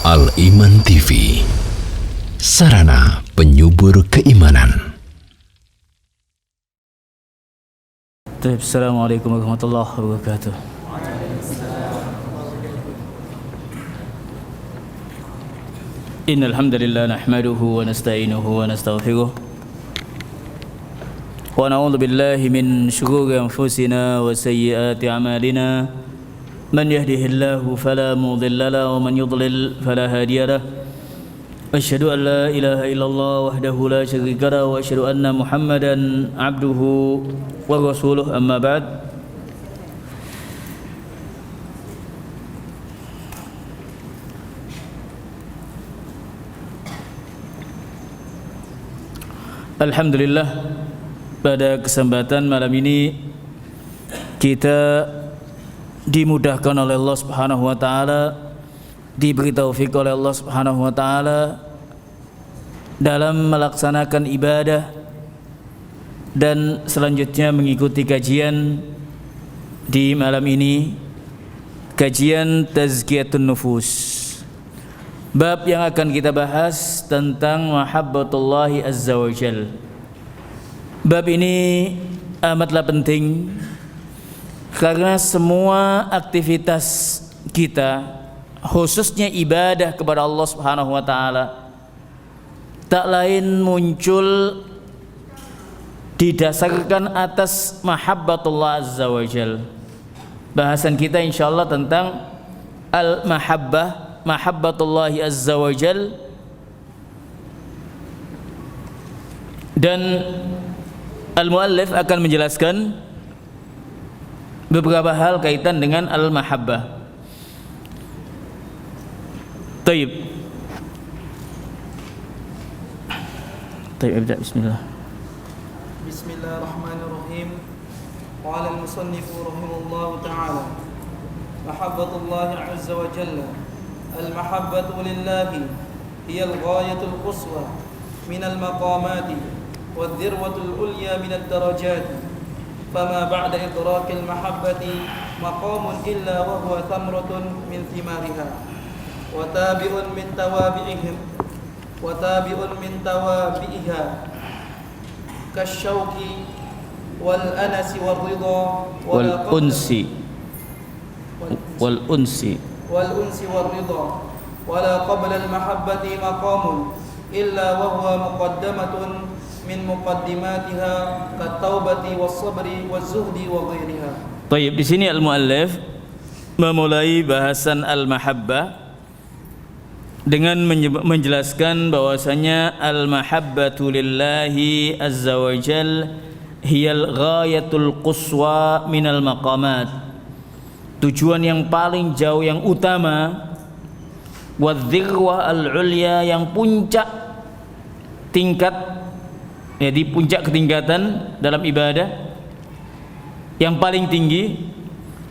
Al-Iman TV, sarana penyubur keimanan. Assalamualaikum warahmatullahi wabarakatuh. Innal hamdalillah nahmaduhu wa nasta'inuhu wa nastaghfiruh wa na'udzu billahi min shururi anfusina wa sayyiati a'malina. Man yahdihillahu fala mudilla lahu wa man yudlil fala hadiya lahu. Asyhadu an la ilaha illallah wahdahu la syarika lahu wa asyhadu anna Muhammadan abduhu wa rasuluh, amma ba'd. Alhamdulillah, pada kesempatan malam ini kita dimudahkan oleh Allah Subhanahu wa taala, diberi taufik oleh Allah Subhanahu wa taala dalam melaksanakan ibadah dan selanjutnya mengikuti kajian di malam ini, kajian Tazkiyatun Nufus. Bab yang akan kita bahas tentang mahabbatullahi azza wa jal. Bab ini amatlah penting karena semua aktivitas kita, khususnya ibadah kepada Allah Subhanahu wa taala, tak lain muncul didasarkan atas mahabbatullah azza wa jal. Bahasan kita insyaallah tentang al-mahabbah, mahabbatullahi azza wa jal, dan al-muallif akan menjelaskan beberapa hal kaitan dengan al-mahabbah. Taib. Ibda, bismillah. Bismillahirrahmanirrahim. Qala al-musannif rahimahullahu ta'ala, mahabbatullahi azza wa jalla. Al-mahabbatu lillahi hiya al-ghayatul quswa min al-maqamati wal-dhirwatul ulya min ad-darajati. فما بعد إدراك المحبة مقام إلا وهو ثمرة من ثمارها وتابع من توابئها كالشوك والأنس والرضا والأنس والرضا ولا قبل المحبة مقام إلا وهو مقدمة min muqaddimatiha kat-taubati was-sabri waz-zuhdi wa ghairiha. Baik, di sini al-muallif memulai bahasan al-mahabbah dengan menjelaskan bahwasanya al-mahabbatu lillahi azza wa jal hiyal ghayatul quswa minal maqamat. Tujuan yang paling jauh, yang utama, wadh-dhirwa al-ulya, yang puncak tingkat, ya, di puncak ketingkatan dalam ibadah yang paling tinggi.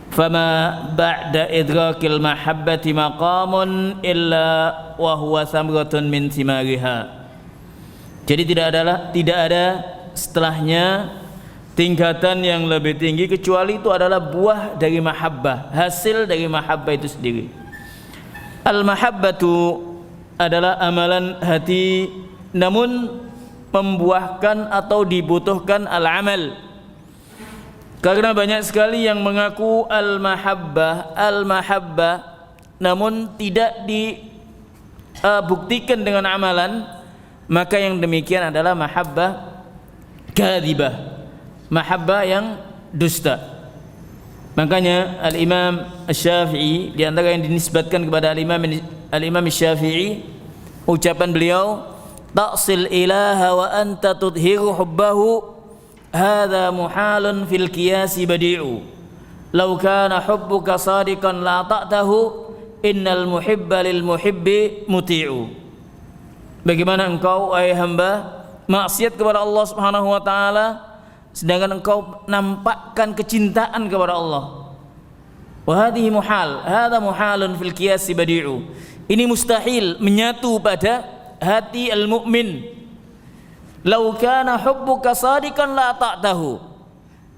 Fama ba'da idrakil mahabbati maqamun illa wa huwa samratun min thimariha. Jadi tidak ada setelahnya tingkatan yang lebih tinggi kecuali itu adalah buah dari mahabbah, hasil dari mahabbah itu sendiri. Al-mahabbatu adalah amalan hati, namun membuahkan atau dibutuhkan al-amal. Karena banyak sekali yang mengaku al-mahabbah namun tidak dibuktikan dengan amalan, maka yang demikian adalah mahabbah kadzibah, mahabbah yang dusta. Makanya al-Imam Asy-Syafi'i, di antara yang dinisbatkan kepada al-Imam Asy-Syafi'i, ucapan beliau, ta'sil ilaha wa anta tudhiru hubbahu hadha muhalun fil qiyasi badi'u law kana hubbuka sadiqan la ta'tahu innal muhibba lil muhibbi muti'u. Bagaimana engkau, wahai hamba, maksiat kepada Allah Subhanahu wa taala sedangkan engkau nampakkan kecintaan kepada Allah. Wa hadhihi muhal, hadha muhalun fil qiyasi badi'u. Ini mustahil menyatu pada hati al-mu'min. Lau kana hubbuka sadiqan la ta'tahu.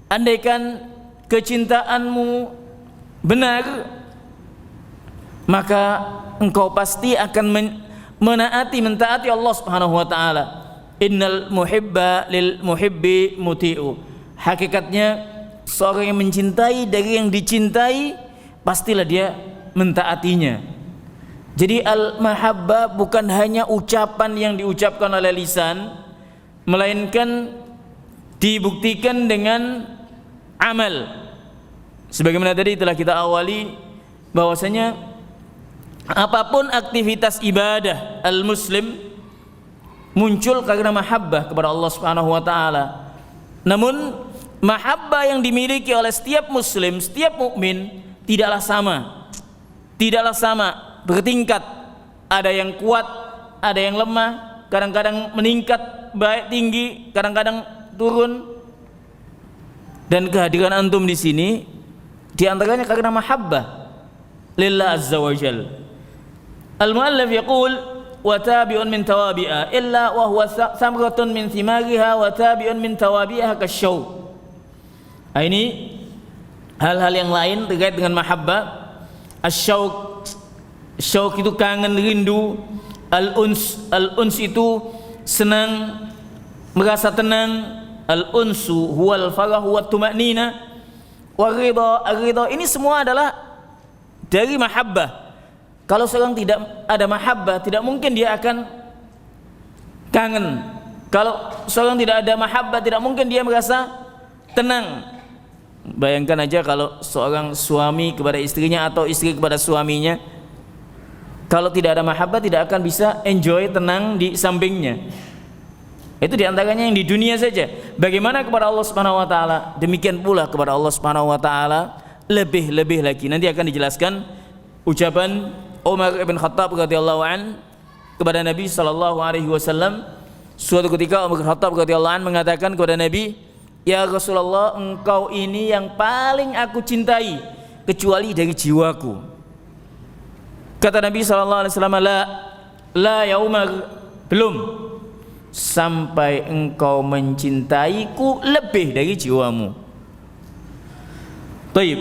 Andaikan kecintaanmu benar, maka engkau pasti akan mentaati Allah Subhanahu wa taala. Innal muhibba lil muhibbi muti'u. Hakikatnya seorang yang mencintai dari yang dicintai pastilah dia mentaatinya. Jadi al-mahabbah bukan hanya ucapan yang diucapkan oleh lisan, melainkan dibuktikan dengan amal. Sebagaimana tadi telah kita awali bahwasanya apapun aktivitas ibadah al-muslim muncul karena mahabbah kepada Allah Subhanahu wa taala. Namun mahabbah yang dimiliki oleh setiap muslim, setiap mukmin tidaklah sama. Tidaklah sama, bertingkat. Ada yang kuat, ada yang lemah, kadang-kadang meningkat baik tinggi, kadang-kadang turun. Dan kehadiran antum di sini di antaranya karena mahabbah lillah azza wa jalla. Al-muallif yaqul wa tabi'un min tawabi'a illa wa huwa samratun min thimariha wa tabi'un min tawabi'iha kasyaw. Ini hal-hal yang lain terkait dengan mahabbah. Asyauq, syauq itu kangen, rindu. Al-uns itu senang, merasa tenang. Al-unsu huwal farah wa tuma'nina wa ridha. Ini semua adalah dari mahabbah. Kalau seorang tidak ada mahabbah, tidak mungkin dia akan kangen. Kalau seorang tidak ada mahabbah, tidak mungkin dia merasa tenang. Bayangkan aja kalau seorang suami kepada istrinya atau istri kepada suaminya, kalau tidak ada mahabbah tidak akan bisa enjoy, tenang di sampingnya. Itu diantaranya yang di dunia saja. Bagaimana kepada Allah Subhanahu wa taala, demikian pula kepada Allah Subhanahu wa taala lebih-lebih lagi. Nanti akan dijelaskan ucapan Umar ibn Khattab radhiyallahu an kepada Nabi sallallahu alaihi wasallam. Suatu ketika Umar bin Khattab radhiyallahu an mengatakan kepada Nabi, "Ya Rasulullah, engkau ini yang paling aku cintai kecuali dari jiwaku." Kata Nabi sallallahu alaihi wasallam, "La ya Umar, belum sampai engkau mencintaiku lebih dari jiwamu." Baik.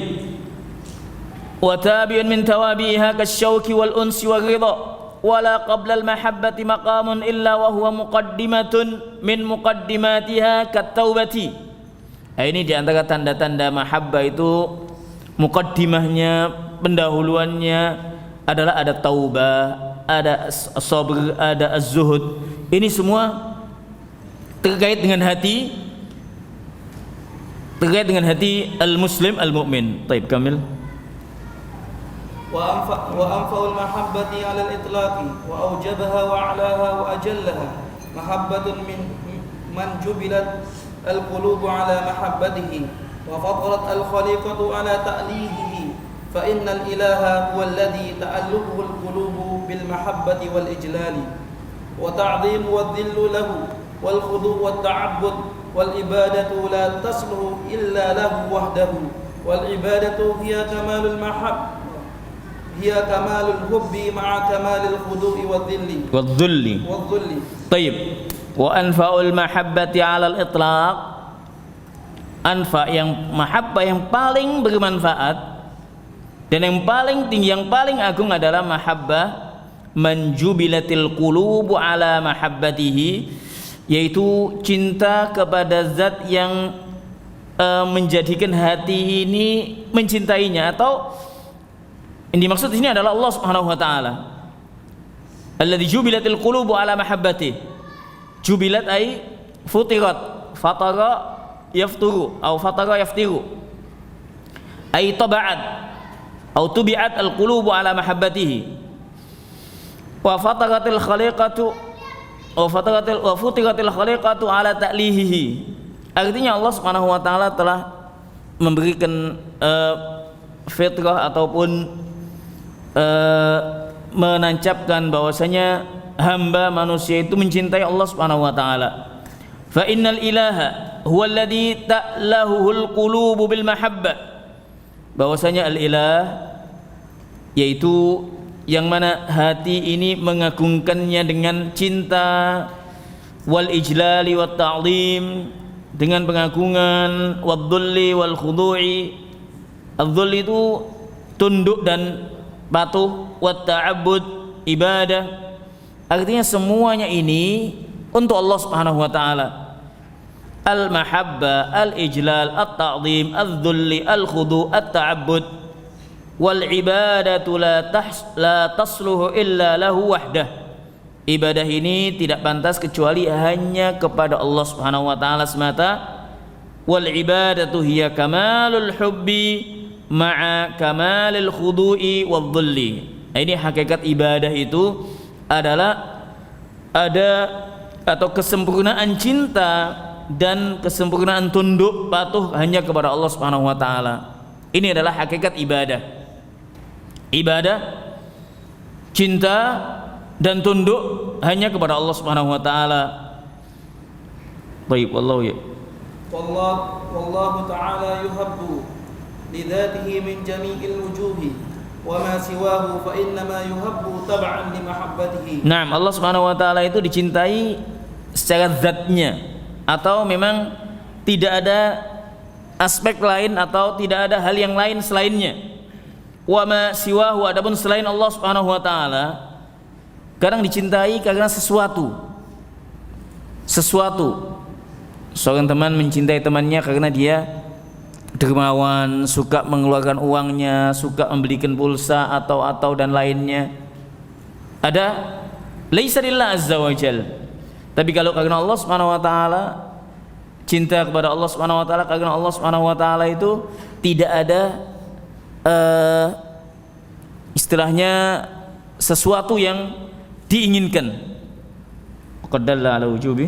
Wa tabi'un min tawabiha kasyauki wal unsi wal ridha wala qabla al mahabbati maqamun illa wa huwa muqaddimatun min muqaddimatiha kat taubati. Ini di antara tanda-tanda mahabbah itu, muqaddimahnya, pendahuluannya adalah ada taubah, ada sabr, ada az-zuhud. Ini semua terkait dengan hati, al-muslim al-mu'min. Baik, Kamil. وأنفع المحبة على الإطلاق وأوجبها وأعلاها وأجلها محبة من جبلت القلوب على محبته وفطرت الخليقة على تأليهه فإن الإله هو الذي تألهه القلوب بالمحبة والإجلال وتعظيم والذل له والخضوع والتعبد والعبادة لا تصلح إلا له وحده والعبادة هي كمال المحبة هي كمال الحب مع كمال الخضوع والذل. طيب. وأنفع المحبة على الإطلاق. Anfa, yang mahabbah yang paling bermanfaat dan yang paling tinggi, yang paling agung adalah mahabbah manjubilatil qulubu ala mahabbatihi, yaitu cinta kepada zat yang menjadikan hati ini mencintainya, atau yang dimaksud di sini adalah Allah Subhanahu wa taala. Alladzi jubilatil qulubu ala mahabbati. Jubilat ay futirat, fatara yafturu atau fatara yaftiru. Ay taba'at atau tubi'at al-qulubu ala mahabbatihi. Wa fataratil khaliqatu wa futiratil khaliqatu ala ta'lihihi. Artinya Allah Subhanahu wa taala telah memberikan fitrah ataupun menancapkan bahwasanya hamba manusia itu mencintai Allah Subhanahu wa taala. Fa innal ilaha huwa alladhi ta'lahuhul qulubu bil mahabbah. Bahwasanya al-ilah yaitu yang mana hati ini mengagungkannya dengan cinta, wal ijlali wat ta'zim, dengan pengagungan, wad dhulli wal khudu'i. Al-dhul itu tunduk dan patuh, wat ta'abbud ibadah. Artinya semuanya ini untuk Allah Subhanahu wa taala. Al-mahabbah, al-ijlal, at-ta'zim, adh-dhulli, al-khudu', at-ta'abbud wal ibadatu la tasluhu illa lahu wahdah. Ibadah ini tidak pantas kecuali hanya kepada Allah Subhanahu wa taala semata. Wal ibadatu hiya kamalul hubbi ma'a kamalil khudu'i wadh-dhulli. Ini hakikat ibadah itu adalah ada atau kesempurnaan cinta dan kesempurnaan tunduk patuh hanya kepada Allah Subhanahu wa taala. Ini adalah hakikat ibadah. Ibadah, cinta dan tunduk hanya kepada Allah Subhanahu wa taala. Baik, wallahu ya. Wallahu ta'ala yuhabbu lidzatihi min jami'il wujuhi wa ma siwahu fa innama yuhabbu tab'an li mahabbatihi. Naam, Allah Subhanahu wa taala itu dicintai secara zatnya, atau memang tidak ada aspek lain atau tidak ada hal yang lain selainnya. Wa ma siwahu, adapun selain Allah Subhanahu wa taala kadang dicintai karena sesuatu. Seorang teman mencintai temannya karena dia dermawan, suka mengeluarkan uangnya, suka membelikan pulsa atau dan lainnya. Ada laisa lillah azza wa jalla. Tapi kalau karena Allah Subhanahu wa taala, cinta kepada Allah Subhanahu wa taala karena Allah Subhanahu wa taala itu tidak ada istilahnya sesuatu yang diinginkan. Qad dalla ala wujubi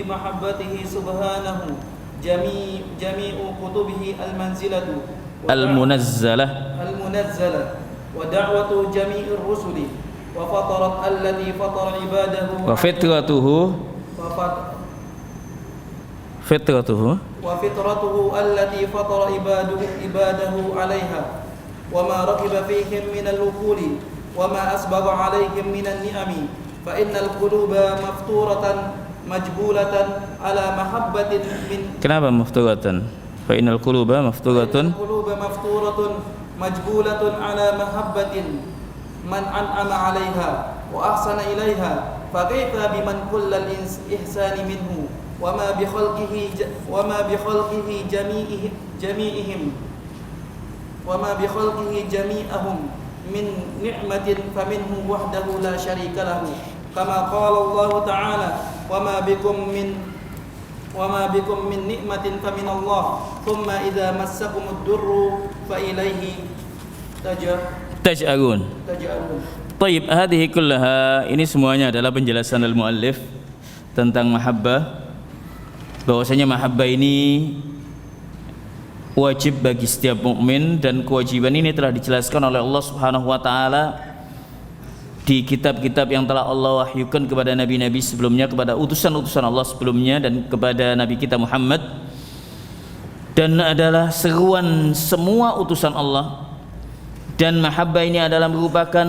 mahabbatihi subhanahu jami'u kutubihi al-manzilatu al-munazzalah wa da'watu jami'ir rusuli wa fatarat allati fatara ibadahu wa fitratuhu allati fatara ibadahu 'alaiha wa ma raqiba fihim min al-uquli wa ma asbagha 'alaihim min an-ni'ami fa innal quluba mafturatan majbulatan ala mahabbatin min. Kenapa mafturatan? Fa innal quluba mafturatun majbulatun ala mahabbatin man an'ama 'alaiha wa ahsana ilaiha fa kaifa biman kullal ihsani minhu wa ma bi khalqihi jami'ahum min ni'matin faminhu wahdahu la syarika lahu kama qala Allah ta'ala wa ma bikum min ni'matin famin Allah thumma idza massakumud durru fa ilaihi taj'arun. Taib, hadhihi kullaha, ini semuanya adalah penjelasan al-muallif tentang mahabbah, bahwasanya mahabbah ini wajib bagi setiap mukmin, dan kewajiban ini telah dijelaskan oleh Allah Subhanahu wa taala di kitab-kitab yang telah Allah wahyukan kepada nabi-nabi sebelumnya, kepada utusan-utusan Allah sebelumnya, dan kepada nabi kita Muhammad, dan adalah seruan semua utusan Allah. Dan mahabbah ini adalah merupakan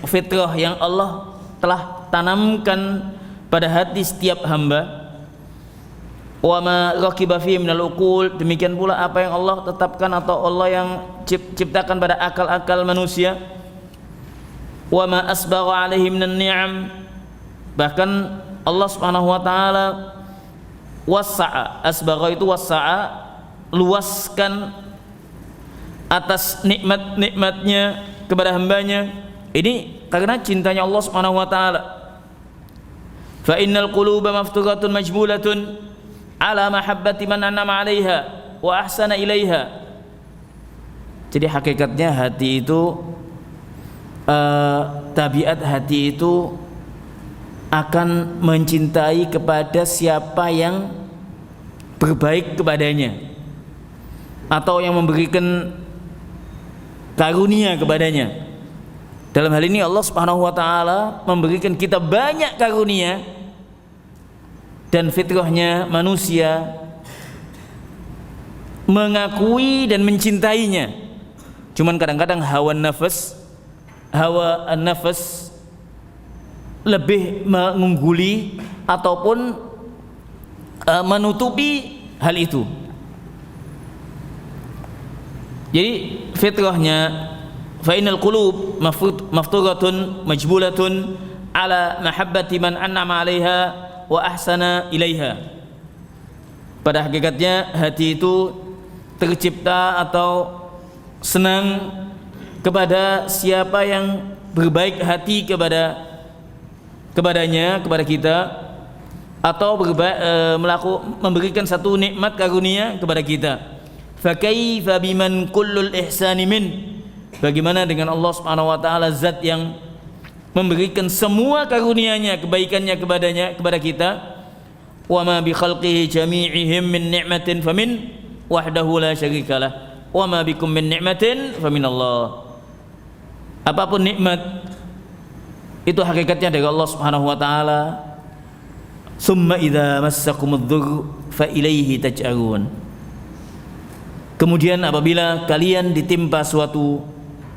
fitrah yang Allah telah tanamkan pada hati setiap hamba. Wa ma raqiba fihi minal uqul, demikian pula apa yang Allah tetapkan atau Allah yang ciptakan pada akal-akal manusia. Wa ma asbagha alaihi minan ni'am, bahkan Allah Subhanahu wa taala wasa'a, asbagha itu wasa'a, luaskan atas nikmat-nikmatnya kepada hambanya. Ini karena cintanya Allah Subhanahu wa taala. Fa innal quluba mafturatun majbulatun ala mahabbati man an'ama 'alaiha wa ahsana ilaiha. Jadi hakikatnya hati itu tabiat hati itu akan mencintai kepada siapa yang berbaik kepadanya atau yang memberikan karunia kepadanya. Dalam hal ini Allah Subhanahu wa taala memberikan kita banyak karunia, dan fitrahnya manusia mengakui dan mencintainya. Cuman kadang-kadang hawa nafas lebih mengungguli ataupun menutupi hal itu. Jadi fa innal qulub mafturatun majbulatun ala mahabbati man an'ama 'alaiha wa ahsana ilaiha. Pada hakikatnya hati itu tercipta atau senang kepada siapa yang berbaik hati kepadanya, kepada kita, atau memberikan satu nikmat karunia kepada kita. Fa kaifa biman kullul ihsani min, bagaimana dengan Allah Subhanahu wa taala, zat yang memberikan semua karunia-Nya, kebaikannya kepada kita. Wa ma bi khalqihi jami'ihim min ni'matin famin wahdahu la syarikalah wa ma bikum min ni'matin famin Allah. Apapun nikmat itu hakikatnya dari Allah Subhanahu wa taala. Summa idza massakumudz-dzurru fa ilaihi taj'arun. Kemudian apabila kalian ditimpa suatu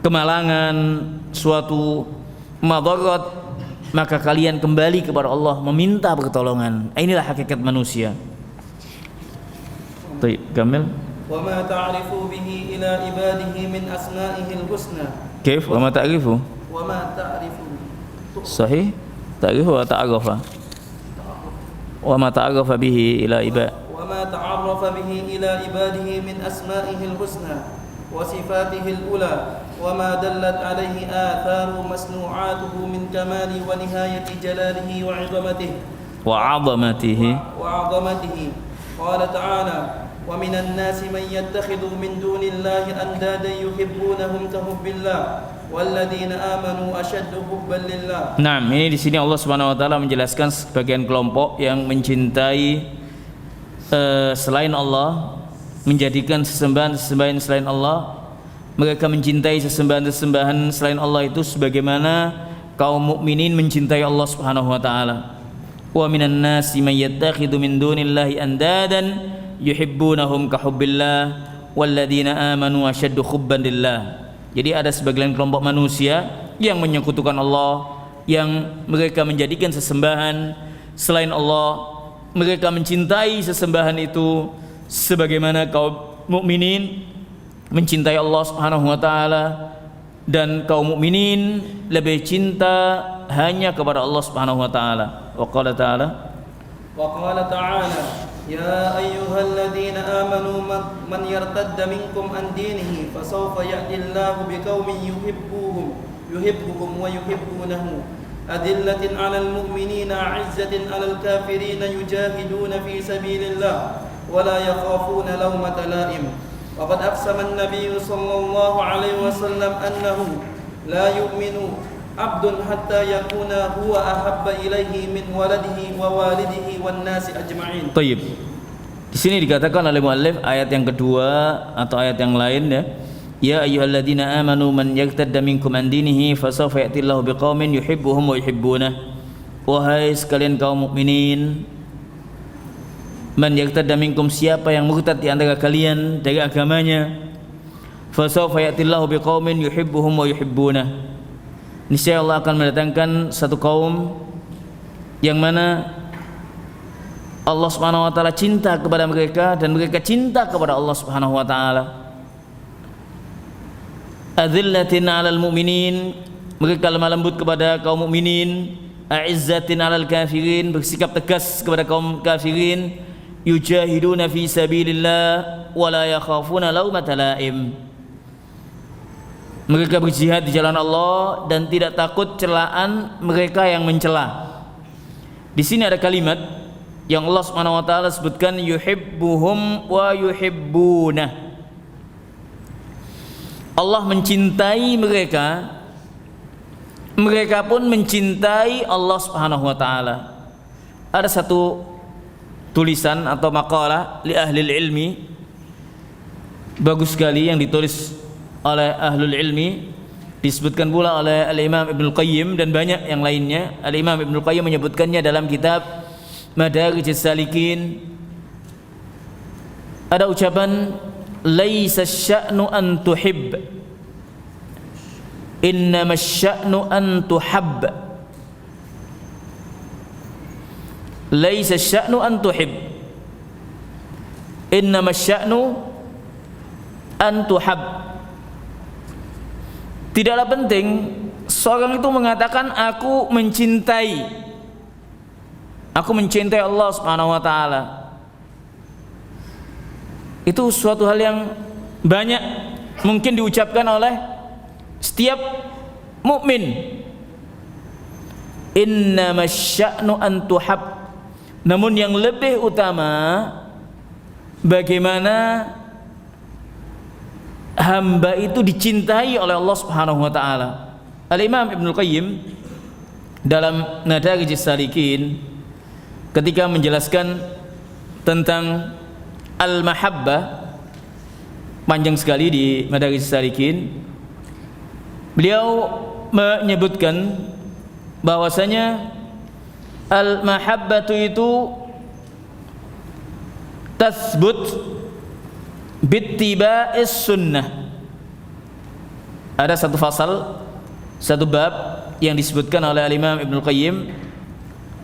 kemalangan, suatu madarat, maka kalian kembali kepada Allah meminta pertolongan. Inilah hakikat manusia. Baik, Kamil. Wa ma ta'rifu bihi ila ibadihi min asma'ihil husna. Kaif? Wa ma ta'rifu? Wa ma ta'rifu. Sahih? Ta'rifu wa ta'arafa? Wa ma ta'arafa bihi ila ibad. وما تعرف به إلى عباده من أسمائه الحسنى وصفاته الأولى وما دلت عليه آثار مصنوعاته من كمال ونهاية جلاله وعظمته قال تعالى ومن الناس من يتخذ من دون الله أندادا يحبونهم كحب الله والذين آمنوا أشد حبا لله. Nah, ini di sini Allah Subhanahu wa taala menjelaskan sebagian kelompok yang mencintai selain Allah, menjadikan sesembahan selain Allah. Mereka mencintai sesembahan selain Allah itu sebagaimana kaum mukminin mencintai Allah Subhanahu wa taala. Wa minan nasi may yattakhidhu min dunillahi andadan yuhibbunahum ka hubbillah walladzina amanu ashaddu hubban lillah. Jadi ada sebagian kelompok manusia yang menyekutukan Allah, yang mereka menjadikan sesembahan selain Allah. Mereka mencintai sesembahan itu sebagaimana kaum mukminin mencintai Allah Subhanahu wa taala, dan kaum mukminin lebih cinta hanya kepada Allah Subhanahu wa taala. Wa qala ta'ala ya ayyuhalladzina amanu man yartadda minkum an dinihi fasawfa ya'ti Allahu biqaumin yuhibbuhum wa yuhibbunahu أذلة على المؤمنين أعزة على الكافرين يجاهدون في سبيل الله ولا يخافون لومة لائم وقد أقسم النبي صلى الله عليه وسلم أنه لا يؤمن عبد حتى يكون هو أحب إليه من ولده ووالده والناس أجمعين. طيب. Di sini dikatakan oleh muallif ayat yang kedua atau ayat yang lain, ya. Ya ayyuhalladzina amanu man yartadda minkum an dinihi fasawfa ya'tillahu biqaumin yuhibbuhum wa yuhibbunah. Wahai sekalian kaum mukminin, man yartadda minkum, siapa yang murtad di antara kalian dari agamanya, fasawfa ya'tillahu biqaumin yuhibbuhum wa yuhibbunah. Niscaya Allah akan mendatangkan satu kaum yang mana Allah Subhanahu wa taala cinta kepada mereka dan mereka cinta kepada Allah Subhanahu wa taala. Adzillatin 'alal mu'minin, mereka lemah lembut kepada kaum mukminin. A'izzatin 'alal kafirin, bersikap tegas kepada kaum kafirin. Yujahiduna fi sabilillah wa la yakhafuna laumata laim, mereka berjihad di jalan Allah dan tidak takut celaan mereka yang mencela. Di sini ada kalimat yang Allah Subhanahu wa taala sebutkan, yuhibbuhum wa yuhibbunah. Allah mencintai mereka, mereka pun mencintai Allah Subhanahu wa taala. Ada satu tulisan atau makalah li ahli ilmi bagus sekali yang ditulis oleh ahlul ilmi, disebutkan pula oleh Al-Imam Ibnul Qayyim dan banyak yang lainnya. Al-Imam Ibnul Qayyim menyebutkannya dalam kitab Madarijus Salikin. Ada ucapan, laisa sya'nu an tuhib, innama sya'nu an tuhab. Laisa sya'nu an tuhib, innama sya'nu an tuhab. Tidaklah penting seorang itu mengatakan aku mencintai Allah Subhanahu wa taala. Itu suatu hal yang banyak mungkin diucapkan oleh setiap mukmin. Innamasya'nu an tuhab. Namun yang lebih utama bagaimana hamba itu dicintai oleh Allah Subhanahu wa taala. Al-Imam Ibnu Qayyim dalam Madarijus Salikin ketika menjelaskan tentang al-mahabbah, panjang sekali di Madarijus Salikin, beliau menyebutkan bahwasanya al-mahabbatu itu tasbut bittiba'is sunnah. Ada satu fasal, satu bab yang disebutkan oleh Al-Imam Ibnu Qayyim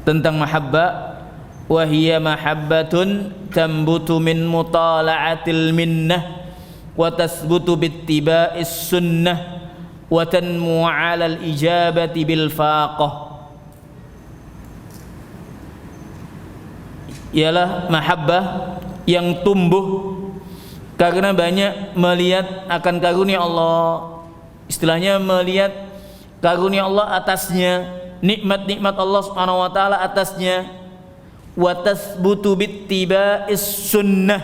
tentang mahabbah, wa hiya mahabbatun tambutu min mutala'atil minnah wa tasbutu bittiba'is sunnah wa tanmu 'ala al-ijabati bil faqah. Ialah mahabbah yang tumbuh karena banyak melihat akan karunia Allah, istilahnya melihat karunia Allah atasnya, nikmat-nikmat Allah Subhanahu wa taala atasnya, wa tasbutu bittiba'is sunnah,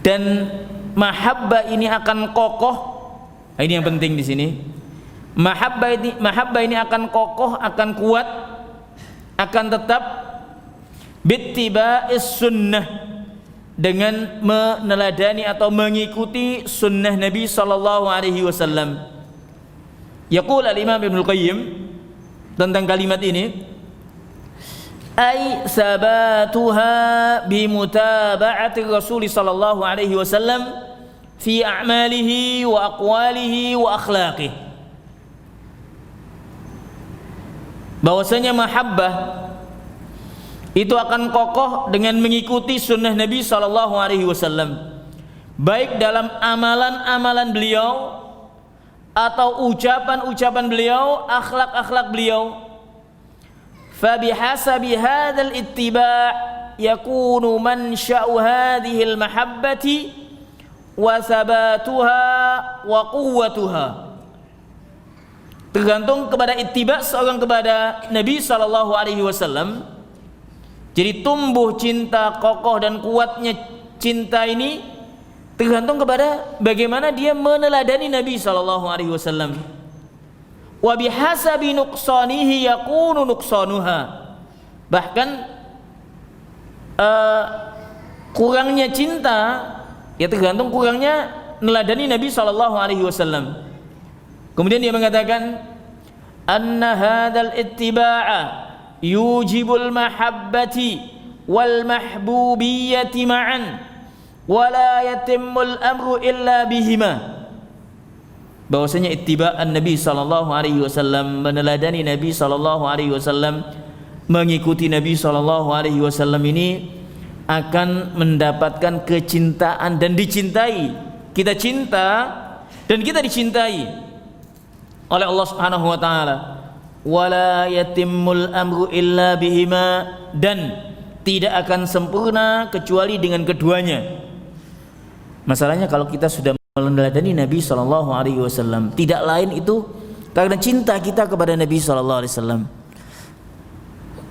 dan mahabbah ini akan kokoh. Ini yang penting di sini. Mahabbah ini akan kokoh, akan kuat, akan tetap bittiba'is sunnah, dengan meneladani atau mengikuti sunnah Nabi sallallahu alaihi wasallam. Yaqul al-Imam Ibnu Qayyim tentang kalimat ini, ay sabatuha bi mutaba'ati Rasul sallallahu alaihi wasallam fi a'malihi wa aqwalihi wa akhlaqihi. Bahwasanya mahabbah itu akan kokoh dengan mengikuti sunnah Nabi sallallahu alaihi wasallam, baik dalam amalan-amalan beliau atau ucapan-ucapan beliau, akhlak-akhlak beliau. Fabihasabi hadzal ittiba' yakunu mansha'u hadhil mahabbati wa sabatuha wa quwwatuha. Tergantung kepada ittiba' seorang kepada Nabi sallallahu alaihi wasallam. Jadi tumbuh cinta, kokoh dan kuatnya cinta ini tergantung kepada bagaimana dia meneladani Nabi sallallahu alaihi wasallam. Wa bihasabi nuqsanihi yakunu nuqsanuha. Bahkan kurangnya cinta ya tergantung kurangnya meneladani Nabi sallallahu alaihi wasallam. Kemudian dia mengatakan anna hadzal ittiba'a yujibul mahabbati wal mahbubiyyati ma'an wa la yatimmul amru illa bihima. Bahwasanya ittiba'an Nabi sallallahu alaihi wasallam, meneladani Nabi sallallahu alaihi wasallam, mengikuti Nabi sallallahu alaihi wasallam ini akan mendapatkan kecintaan dan dicintai. Kita cinta dan kita dicintai oleh Allah Subhanahu wa taala. Wala yatimmul amru illa bihima, dan tidak akan sempurna kecuali dengan keduanya. Masalahnya kalau kita sudah meneladani Nabi sallallahu alaihi wasallam, tidak lain itu karena cinta kita kepada Nabi sallallahu alaihi wasallam.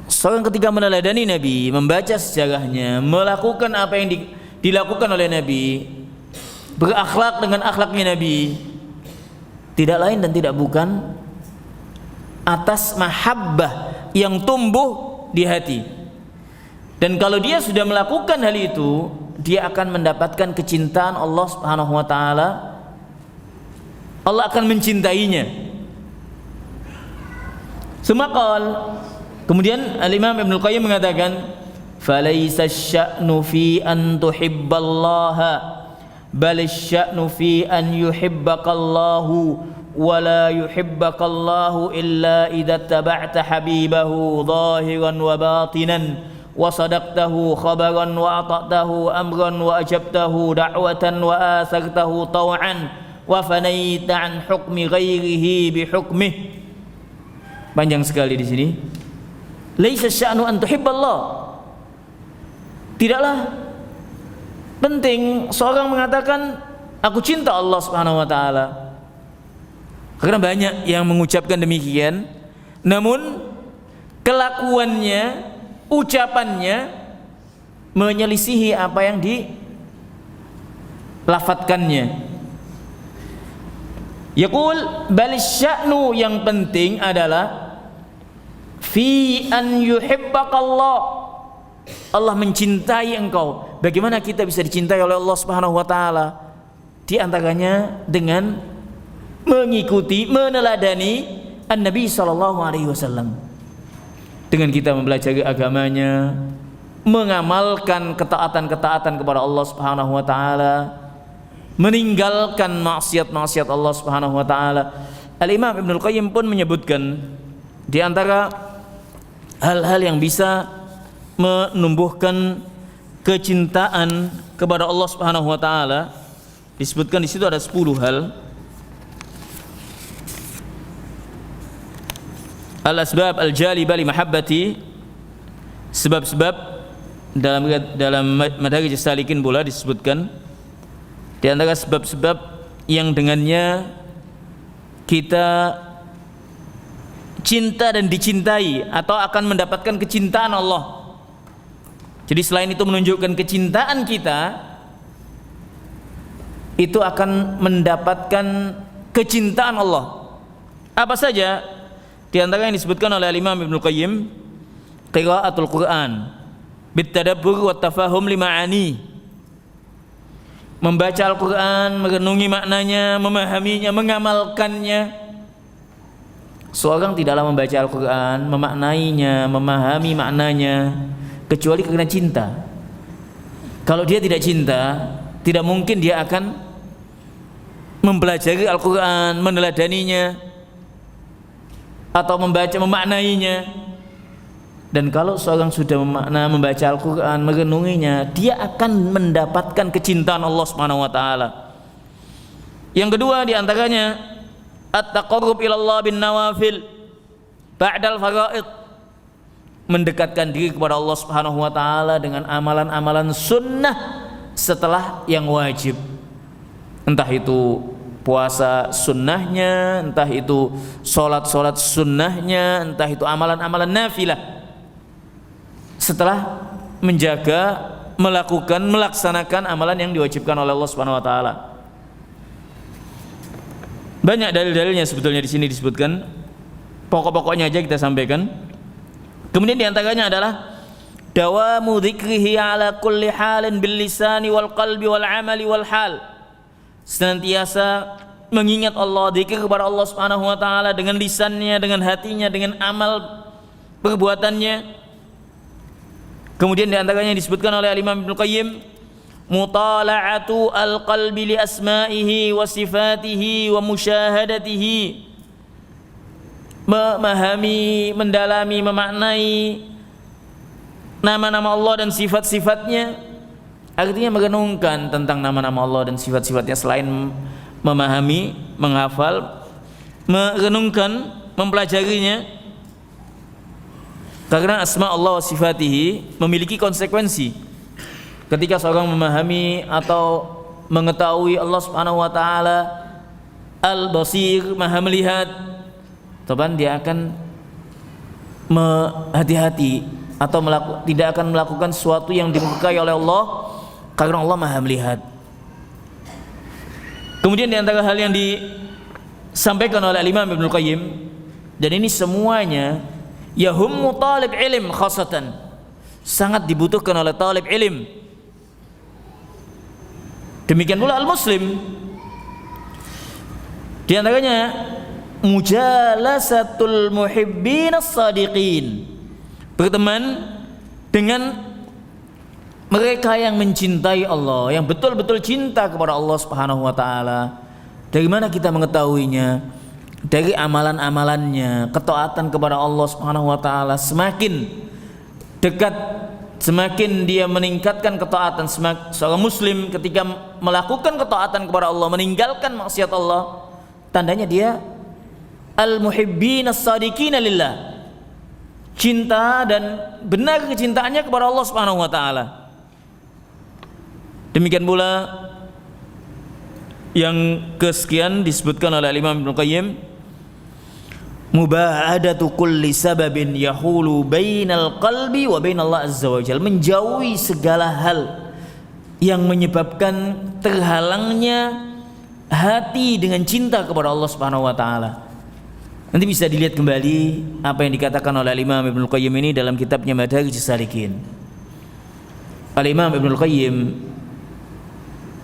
Seorang ketika meneladani Nabi, membaca sejarahnya, melakukan apa yang dilakukan oleh Nabi, berakhlak dengan akhlaknya Nabi, tidak lain dan tidak bukan atas mahabbah yang tumbuh di hati. Dan kalau dia sudah melakukan hal itu, dia akan mendapatkan kecintaan Allah Subhanahu wa taala. Allah akan mencintainya. Semakal. Kemudian Al-Imam Ibnu Qayyim mengatakan, "Falaisa asy-sya'nu fi an tuhibballaha, bal asy-sya'nu fi an yuhibbakallahu wa la yuhibbakallahu illa idza taba'ta habibahu zahiran wa batinan wa sadaqtahu khabaran wa ata'tahu amran wa ajabtahu da'watan wa asartahu taw'an wa fanaita an hukmi ghairihi bi hukmih. Panjang sekali di sini. Laisa sya'nu an tuhibballah. Tidaklah penting seorang mengatakan aku cinta Allah Subhanahu wa taala. Karena banyak yang mengucapkan demikian, namun kelakuannya, ucapannya menyelisihi apa yang dilafatkannya. Yaqul bal sya'nu, yang penting adalah fi an yuhibbakallah, Allah mencintai engkau. Bagaimana kita bisa dicintai oleh Allah Subhanahu wa taala? Di antaranya dengan mengikuti, meneladani An-Nabi sallallahu alaihi wasallam. Dengan kita mempelajari agamanya, mengamalkan ketaatan-ketaatan kepada Allah Subhanahu wa taala, meninggalkan maksiat-maksiat Allah Subhanahu wa taala. Al-Imam Ibnul Qayyim pun menyebutkan di antara hal-hal yang bisa menumbuhkan kecintaan kepada Allah Subhanahu wa taala, disebutkan di situ ada 10 hal. Al-asbab al-jaliba li mahabbati, sebab-sebab dalam Madarij as-Salikin pula disebutkan di antara sebab-sebab yang dengannya kita cinta dan dicintai atau akan mendapatkan kecintaan Allah. Jadi selain itu menunjukkan kecintaan kita, itu akan mendapatkan kecintaan Allah. Apa saja? Di antara yang disebutkan oleh Imam Ibnul Qayyim, qiraatul Quran bitadabbur wa tafahum lima'ani, membaca Al-Quran, merenungi maknanya, memahaminya, mengamalkannya. Seorang tidaklah membaca Al-Quran, memaknainya, memahami maknanya kecuali karena cinta. Kalau dia tidak cinta, tidak mungkin dia akan mempelajari Al-Quran, meneladaninya atau membaca, memaknainya. Dan kalau seorang sudah membaca Al-Quran, merenunginya, dia akan mendapatkan kecintaan Allah Subhanahu wa taala. Yang kedua di antaranya at-taqarrub ilallah bin nawafil ba'dal faraid, mendekatkan diri kepada Allah Subhanahu wa taala dengan amalan-amalan sunnah setelah yang wajib. Entah itu puasa sunnahnya, entah itu sholat sunnahnya, entah itu amalan-amalan nafilah, setelah menjaga, melakukan, melaksanakan amalan yang diwajibkan oleh Allah Subhanahu wa taala. Banyak dalil-dalilnya sebetulnya di sini disebutkan. Pokok-pokoknya aja kita sampaikan. Kemudian di antaranya adalah dawamu dzikrihi ala kulli halin bil lisani wal qalbi wal amali wal hal. Senantiasa mengingat Allah, dzikir kepada Allah Subhanahu wa taala dengan lisannya, dengan hatinya, dengan amal perbuatannya. Kemudian di antaranya disebutkan oleh Imam Ibnu Qayyim, mutala'atu al-qalbi li asma'ihi wa sifatihi wa musyahadatihi, memahami, mendalami, memaknai nama-nama Allah dan sifat-sifatnya. Artinya merenungkan tentang nama-nama Allah dan sifat-sifatnya, selain memahami, menghafal, merenungkan, mempelajarinya. Karena asma Allah wa sifatihi memiliki konsekuensi. Ketika seorang memahami atau mengetahui Allah Subhanahu wa taala Al-Basir, Maha melihat, teman dia akan hati-hati atau tidak akan melakukan sesuatu yang dimurkai oleh Allah, karena Allah Maha melihat. Kemudian di antara hal yang disampaikan oleh Imam Ibnul Qayyim, dan ini semuanya yahummu talib ilm khasatan, sangat dibutuhkan oleh talib ilm. Demikian pula al-muslim. Di antaranya mujalasatul muhibbin as-sadiqin, berteman dengan mereka yang mencintai Allah, yang betul-betul cinta kepada Allah Subhanahu wa taala. Dari mana kita mengetahuinya? Dari amalan-amalannya, ketaatan kepada Allah Subhanahu wa taala. Semakin dekat semakin dia meningkatkan ketaatan. Seorang muslim ketika melakukan ketaatan kepada Allah, meninggalkan maksiat Allah, tandanya dia al-muhibbin as-sadiqin lillah, cinta dan benar kecintaannya kepada Allah Subhanahu wa taala. Demikian pula yang kesekian disebutkan oleh Imam Ibnu Qayyim, muba'adatu kulli sababin yahulu bainal qalbi wa bainallah azza wa jalla, menjauhi segala hal yang menyebabkan terhalangnya hati dengan cinta kepada Allah Subhanahu wa taala. Nanti bisa dilihat kembali apa yang dikatakan oleh Imam Ibnu Qayyim ini dalam kitabnya Madarijus Salikin. Al-Imam Ibnu Qayyim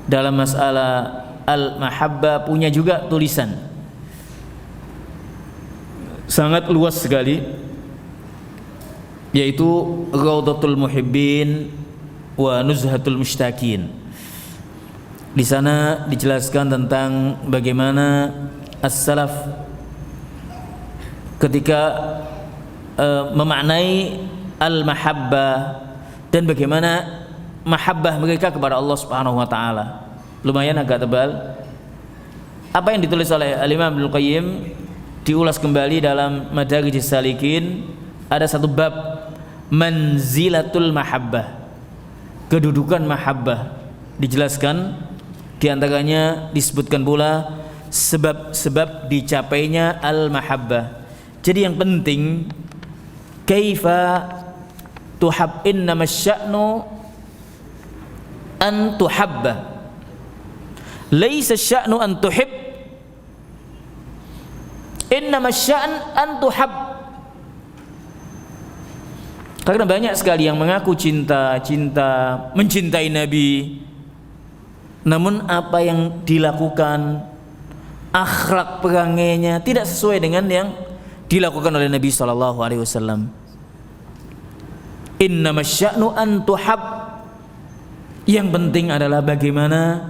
dalam masalah al-mahabbah punya juga tulisan sangat luas sekali, yaitu Raudhatul Muhibbin wa Nuzhatul Mushtaqin. Di sana dijelaskan tentang bagaimana as-salaf ketika memaknai al-mahabbah dan bagaimana mahabbah mereka kepada Allah Subhanahu wa taala. Lumayan agak tebal. Apa yang ditulis oleh Al-Imam Ibnu Qayyim diulas kembali dalam Madarijus Salikin. Ada satu bab manzilatul mahabbah, kedudukan mahabbah, dijelaskan. Di antaranya disebutkan pula sebab-sebab dicapainya al-mahabbah. Jadi yang penting kaifa tuhab, innamas sya'nu an tuhabba, laisa sya'nu an tuhib, innamas sya'n an tuhab. Karena banyak sekali yang mengaku cinta, mencintai Nabi, namun apa yang dilakukan, akhlak perangainya tidak sesuai dengan yang dilakukan oleh Nabi sallallahu alaihi wasallam. Innamas sya'nu an tuhab. Yang penting adalah bagaimana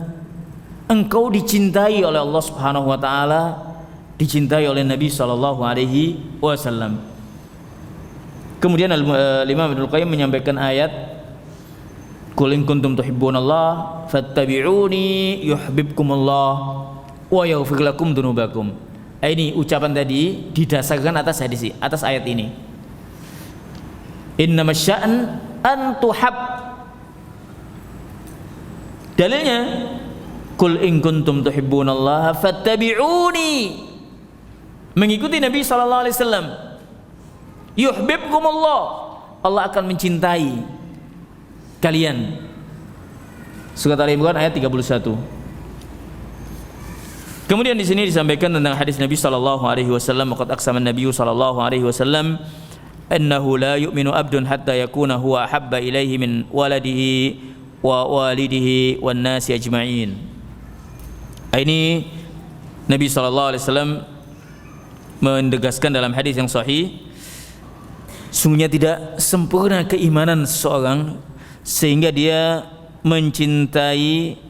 engkau dicintai oleh Allah Subhanahu wa taala, dicintai oleh Nabi sallallahu alaihi wasallam. Kemudian Imam Ibnu Qayyim menyampaikan ayat, qul in kuntum tuhibbunallah fattabi'uni yuhibbukumullah wa yaghfir lakum dzunubakum. Ini ucapan tadi didasarkan atas hadis, atas ayat ini. Innamas sya'n an tuhab. Dalilnya qul in kuntum tuhibbunallaha fattabi'uni, mengikuti Nabi sallallahu alaihi wasallam. Yuhibbukumullah, Allah akan mencintai kalian. Surat Al-Imran ayat 31. Kemudian di sini disampaikan tentang hadis Nabi sallallahu alaihi wasallam, qad aqsama an-nabiy sallallahu alaihi wasallam annahu la yu'minu abdun hatta yakuna huwa ahabba ilaihi min waladihi wa walidihi wan nasi ajma'in. Ini Nabi sallallahu alaihi wasallam menegaskan dalam hadis yang sahih, sungguhnya tidak sempurna keimanan seseorang sehingga dia mencintai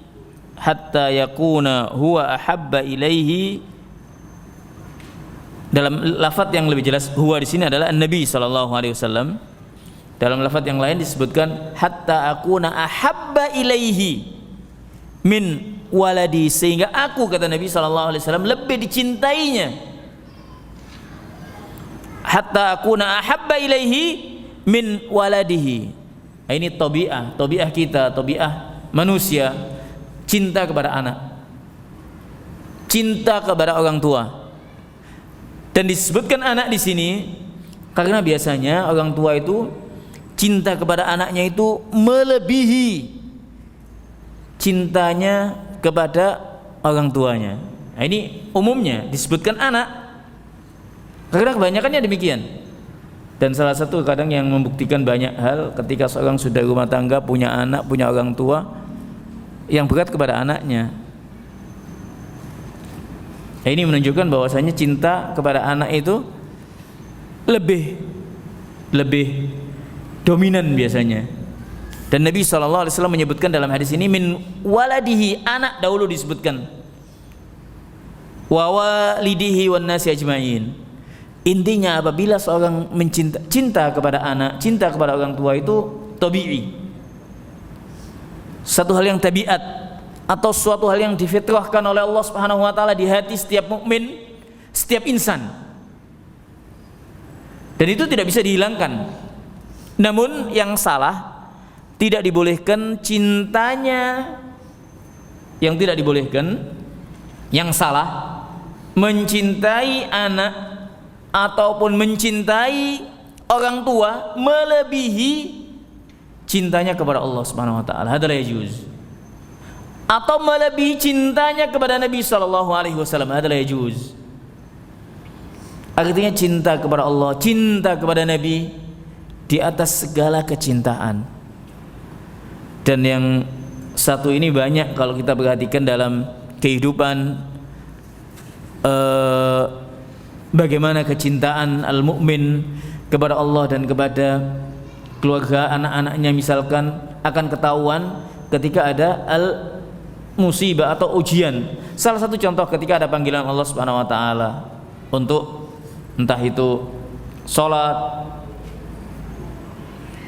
hatta yakuna huwa ahabba ilaihi. Dalam lafaz yang lebih jelas huwa di sini adalah Nabi sallallahu alaihi wasallam. Dalam lafaz yang lain disebutkan hatta akuna ahabba ilaihi min waladi, sehingga aku, kata Nabi sallallahu alaihi wasallam, lebih dicintainya. Hatta akuna ahabba ilaihi min waladihi. Ini tabiah kita, tabiah manusia, cinta kepada anak, cinta kepada orang tua. Dan disebutkan anak di sini karena biasanya orang tua itu cinta kepada anaknya itu melebihi cintanya kepada orang tuanya. Nah, ini umumnya disebutkan anak karena kebanyakannya demikian. Dan salah satu kadang yang membuktikan banyak hal, ketika seorang sudah rumah tangga, punya anak, punya orang tua, yang berat kepada anaknya. Nah, ini menunjukkan bahwasanya cinta kepada anak itu lebih dominan biasanya. Dan Nabi SAW menyebutkan dalam hadis ini min waladihi, anak dahulu disebutkan, wa walidihi wan nasi ajmain. Intinya apabila seorang cinta kepada anak, cinta kepada orang tua itu tabi'i, satu hal yang tabiat atau suatu hal yang difitrahkan oleh Allah Subhanahu wa taala di hati setiap mukmin, setiap insan. Dan itu tidak bisa dihilangkan. Namun yang salah, tidak dibolehkan cintanya, yang tidak dibolehkan, yang salah mencintai anak ataupun mencintai orang tua melebihi cintanya kepada Allah Subhanahu wa taala. Hada la yajuz. Atau melebihi cintanya kepada Nabi sallallahu alaihi wasallam. Hada la yajuz. Artinya cinta kepada Allah, cinta kepada Nabi di atas segala kecintaan. Dan yang satu ini banyak kalau kita perhatikan dalam kehidupan, bagaimana kecintaan al-mu'min kepada Allah dan kepada keluarga anak-anaknya misalkan akan ketahuan ketika ada musibah atau ujian. Salah satu contoh ketika ada panggilan Allah Subhanahu wa taala untuk entah itu salat,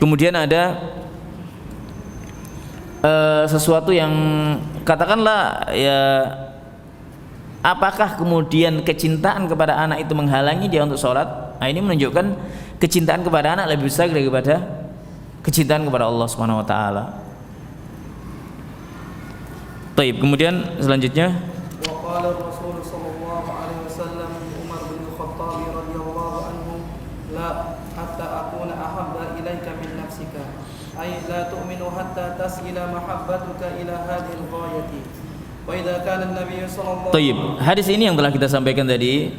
kemudian ada sesuatu yang katakanlah ya, apakah kemudian kecintaan kepada anak itu menghalangi dia untuk salat? Nah, ini menunjukkan kecintaan kepada anak lebih besar daripada kecintaan kepada Allah Subhanahu wa taala. Baik, kemudian selanjutnya Waqala Rasul sallallahu alaihi wasallam Umar bin Khattab radhiyallahu anhu, la hatta akuna ahabba ilaika min nafsika, ay la tu'minu hatta tasila mahabbatuka ila hadhihi al-ghayati. Wa idza kana an-nabiy sallallahu alaihi wasallam. Hadis ini yang telah kita sampaikan tadi,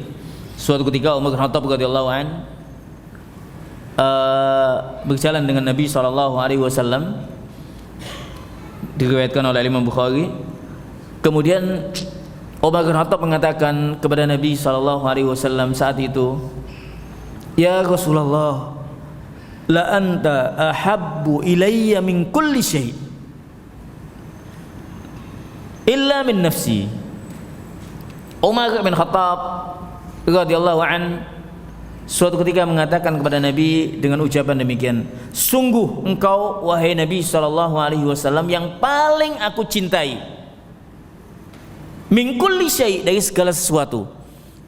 suatu ketika Umar bin Khattab radhiyallahu an berjalan dengan Nabi sallallahu alaihi wasallam, diriwayatkan oleh Imam Bukhari. Kemudian Umar bin Khattab mengatakan kepada Nabi sallallahu alaihi wasallam saat itu, "Ya Rasulullah, la anta ahabbu ilayya min kulli syai' illa min nafsi." Umar bin Khattab radhiyallahu an suatu ketika mengatakan kepada Nabi dengan ucapan demikian, "Sungguh engkau wahai Nabi sallallahu alaihi wasallam yang paling aku cintai, min kulli syai', dari segala sesuatu,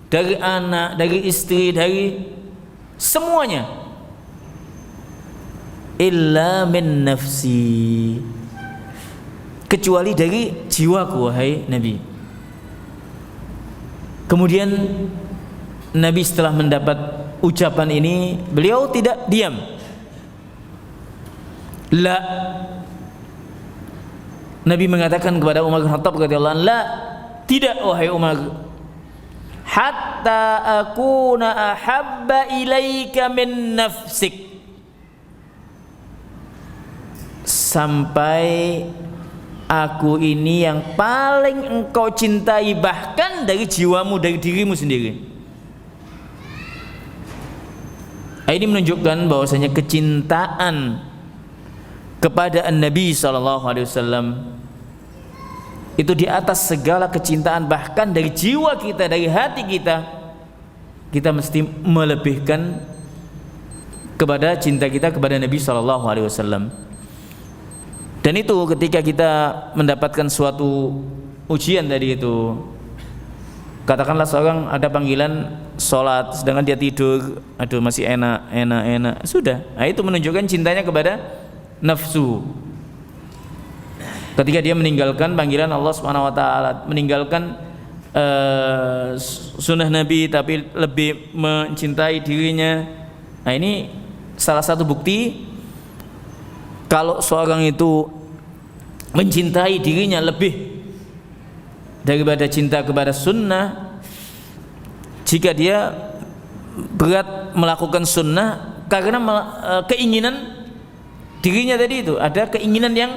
dari anak, dari istri, dari semuanya, illa min nafsi, kecuali dari jiwaku wahai Nabi." Kemudian Nabi setelah mendapat ucapan ini, beliau tidak diam. La, Nabi mengatakan kepada Umar bin Khattab radhiyallahu anhu, "La, tidak wahai Umar, hatta akuna ahabba ilaika min nafsik, sampai aku ini yang paling engkau cintai bahkan dari jiwamu, dari dirimu sendiri." Ini menunjukkan bahwasanya kecintaan kepada Nabi sallallahu alaihi wasallam itu di atas segala kecintaan, bahkan dari jiwa kita, dari hati kita, kita mesti melebihkan kepada cinta kita kepada Nabi sallallahu alaihi wasallam. Dan itu ketika kita mendapatkan suatu ujian tadi itu, katakanlah seorang ada panggilan sholat sedangkan dia tidur, aduh masih enak, sudah, nah, itu menunjukkan cintanya kepada nafsu. Ketika dia meninggalkan panggilan Allah Subhanahu wa taala, meninggalkan sunnah Nabi tapi lebih mencintai dirinya, nah ini salah satu bukti kalau seorang itu mencintai dirinya lebih daripada cinta kepada sunnah. Jika dia berat melakukan sunnah karena keinginan dirinya tadi itu, ada keinginan yang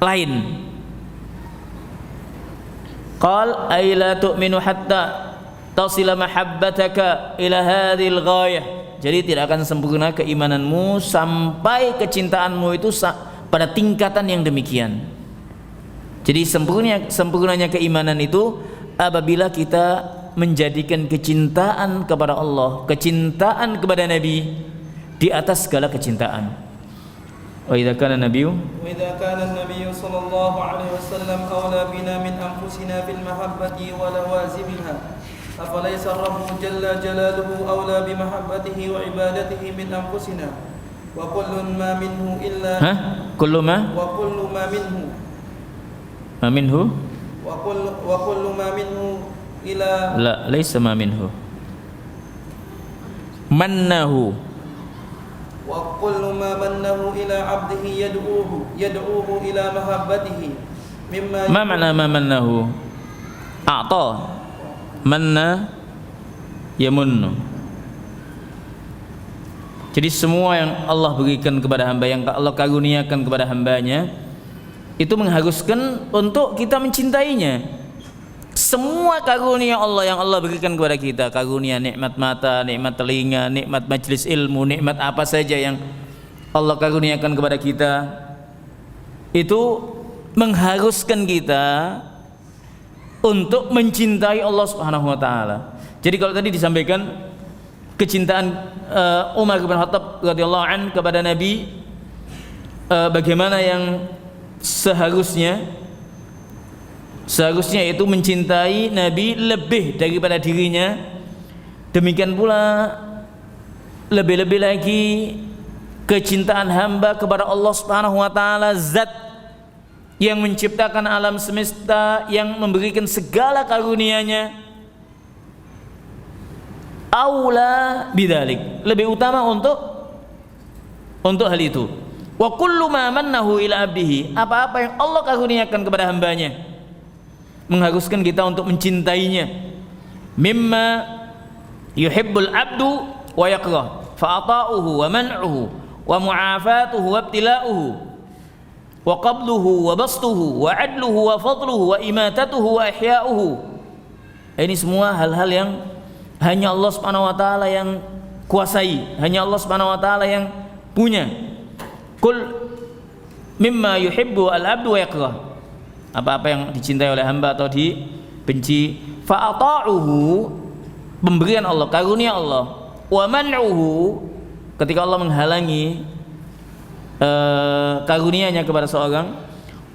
lain. Qal ay la tu'minu hatta tasila mahabbataka ila hadhil ghayah. Jadi tidak akan sempurna keimananmu sampai kecintaanmu itu pada tingkatan yang demikian. Jadi sempurnanya keimanan itu apabila kita menjadikan kecintaan kepada Allah, kecintaan kepada Nabi di atas segala kecintaan. Wa idza kana nabiyyu وإذا كان النبي صلى الله عليه وسلم أولى بنا من أنفسنا في المحبة ولوازمها أفليس الرب جل جلاله أولى بمحبته وعبادته من أنفسنا وكل ما منه إلا kullu ma وكل ما منه minhu وكل ما منه إلى la laysa ma minhu mannahu وكل ما منه إلى عبده يدعوه إلى محبته مما ma ma'na ma mannahu a'ta manna yamunnu. Jadi semua yang Allah berikan kepada hamba, yang Allah karuniakan kepada hambanya, itu mengharuskan untuk kita mencintainya. Semua karunia Allah yang Allah berikan kepada kita, karunia nikmat mata, nikmat telinga, nikmat majlis ilmu, nikmat apa saja yang Allah karuniakan kepada kita, itu mengharuskan kita untuk mencintai Allah Subhanahu wa taala. Jadi kalau tadi disampaikan kecintaan Umar bin Khattab radhiyallahu an kepada Nabi, bagaimana yang seharusnya itu mencintai Nabi lebih daripada dirinya. Demikian pula lebih-lebih lagi kecintaan hamba kepada Allah Subhanahu wa taala, zat yang menciptakan alam semesta, yang memberikan segala karunia-Nya. Aula bidzalik, lebih utama untuk hal itu. Wa kullu ma mannahu ila abdihi, apa-apa yang Allah karuniakan kepada hambanya, mengharuskan kita untuk mencintainya. Mimma yuhibbul abdu wa yakrah, fa ata'uhu wa man'uhu wa mu'afatuhu wa ibtila'uhu wa qabluhu wa bastuhu wa adluhu wa fadluhu wa imatatuhu wa ihya'uhu. Ini semua hal-hal yang hanya Allah Subhanahu wa taala yang kuasai, hanya Allah Subhanahu wa taala yang punya. Kul mimma yuhibbu al-abdu wa yakrah, apa-apa yang dicintai oleh hamba atau dibenci. Fa ata'uhu, pemberian Allah, karunia Allah. Wa man'uhu, ketika Allah menghalangi karunia-Nya kepada seorang.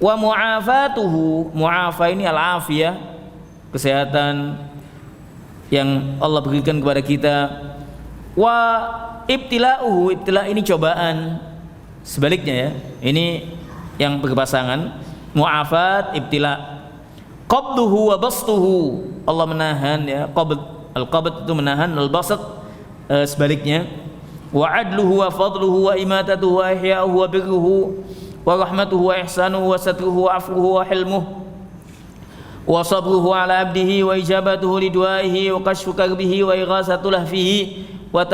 Wa mu'afatuhu, mu'afa ini al-afiyah, kesehatan yang Allah berikan kepada kita. Wa ibtila'uhu, ibtila' ini cobaan, sebaliknya ya, ini yang berpasangan, mu'afat, ibtila'. Qabduhu wa bastuhu, Allah menahan ya, qabd, al-qabd itu menahan, al-basat sebaliknya. Wa adluhu wa fadluhu wa imatatuhu wa ihya'uhu wa birruhu wa rahmatuhu wa ihsanuhu wa satruhu wa afruhu wa hilmuhu wa sabruhu ala abdihi wa ijabatuhu liduaihi wa kashfu karbihi wa ighasatul lahfihi wa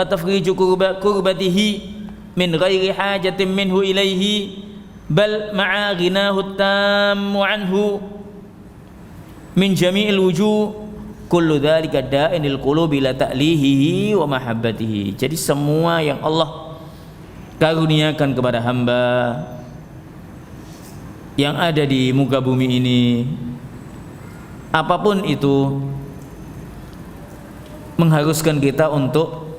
tafriju kurbatihi min ghairi hajatin minhu ilaihi bal ma'a ghinahu tammu anhu min jami'il wujuh kullu dhalika da'inil qulubi la ta'lihihi wa mahabbatihi. Jadi semua yang Allah karuniakan kepada hamba yang ada di muka bumi ini, apapun itu, mengharuskan kita untuk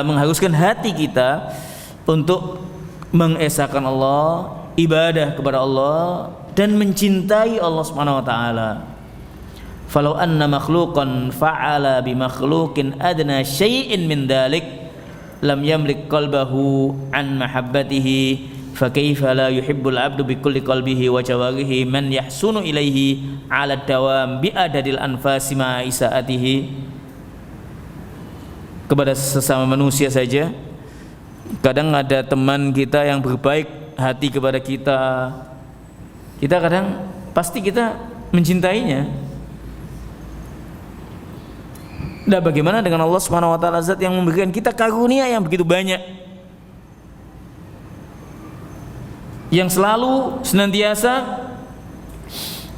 mengharuskan hati kita untuk mengesahkan Allah, ibadah kepada Allah, dan mencintai Allah Subhanahu wa taala. Falau anna makhluqan fa'ala bi makhluqin adna syai'in min dhalik lam yamlik qalbahu an mahabbatihi fakaifa la yuhibbul abdu bi kulli qalbihi wa jawarihi man yahsunu ilaihi ala dawam bi adadil anfasi ma isaatihi. Kepada sesama manusia saja, kadang ada teman kita yang berbaik hati kepada kita, kita kadang pasti kita mencintainya. Nah, bagaimana dengan Allah Subhanahu wa taala, zat yang memberikan kita karunia yang begitu banyak, yang selalu senantiasa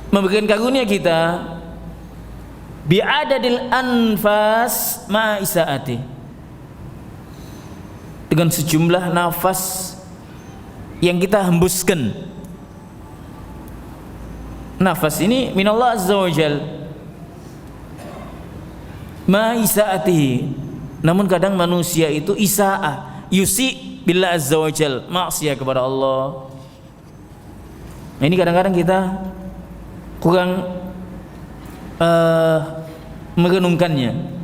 memberikan karunia kita bi'adadil anfas ma isaati, dengan sejumlah nafas yang kita hembuskan. Nafas ini minallah azza wa jal ma isaatihi. Namun kadang manusia itu isa'ah, yusi billah azza wa jal, maksiat kepada Allah. Nah, ini kadang-kadang kita kurang merenungkannya.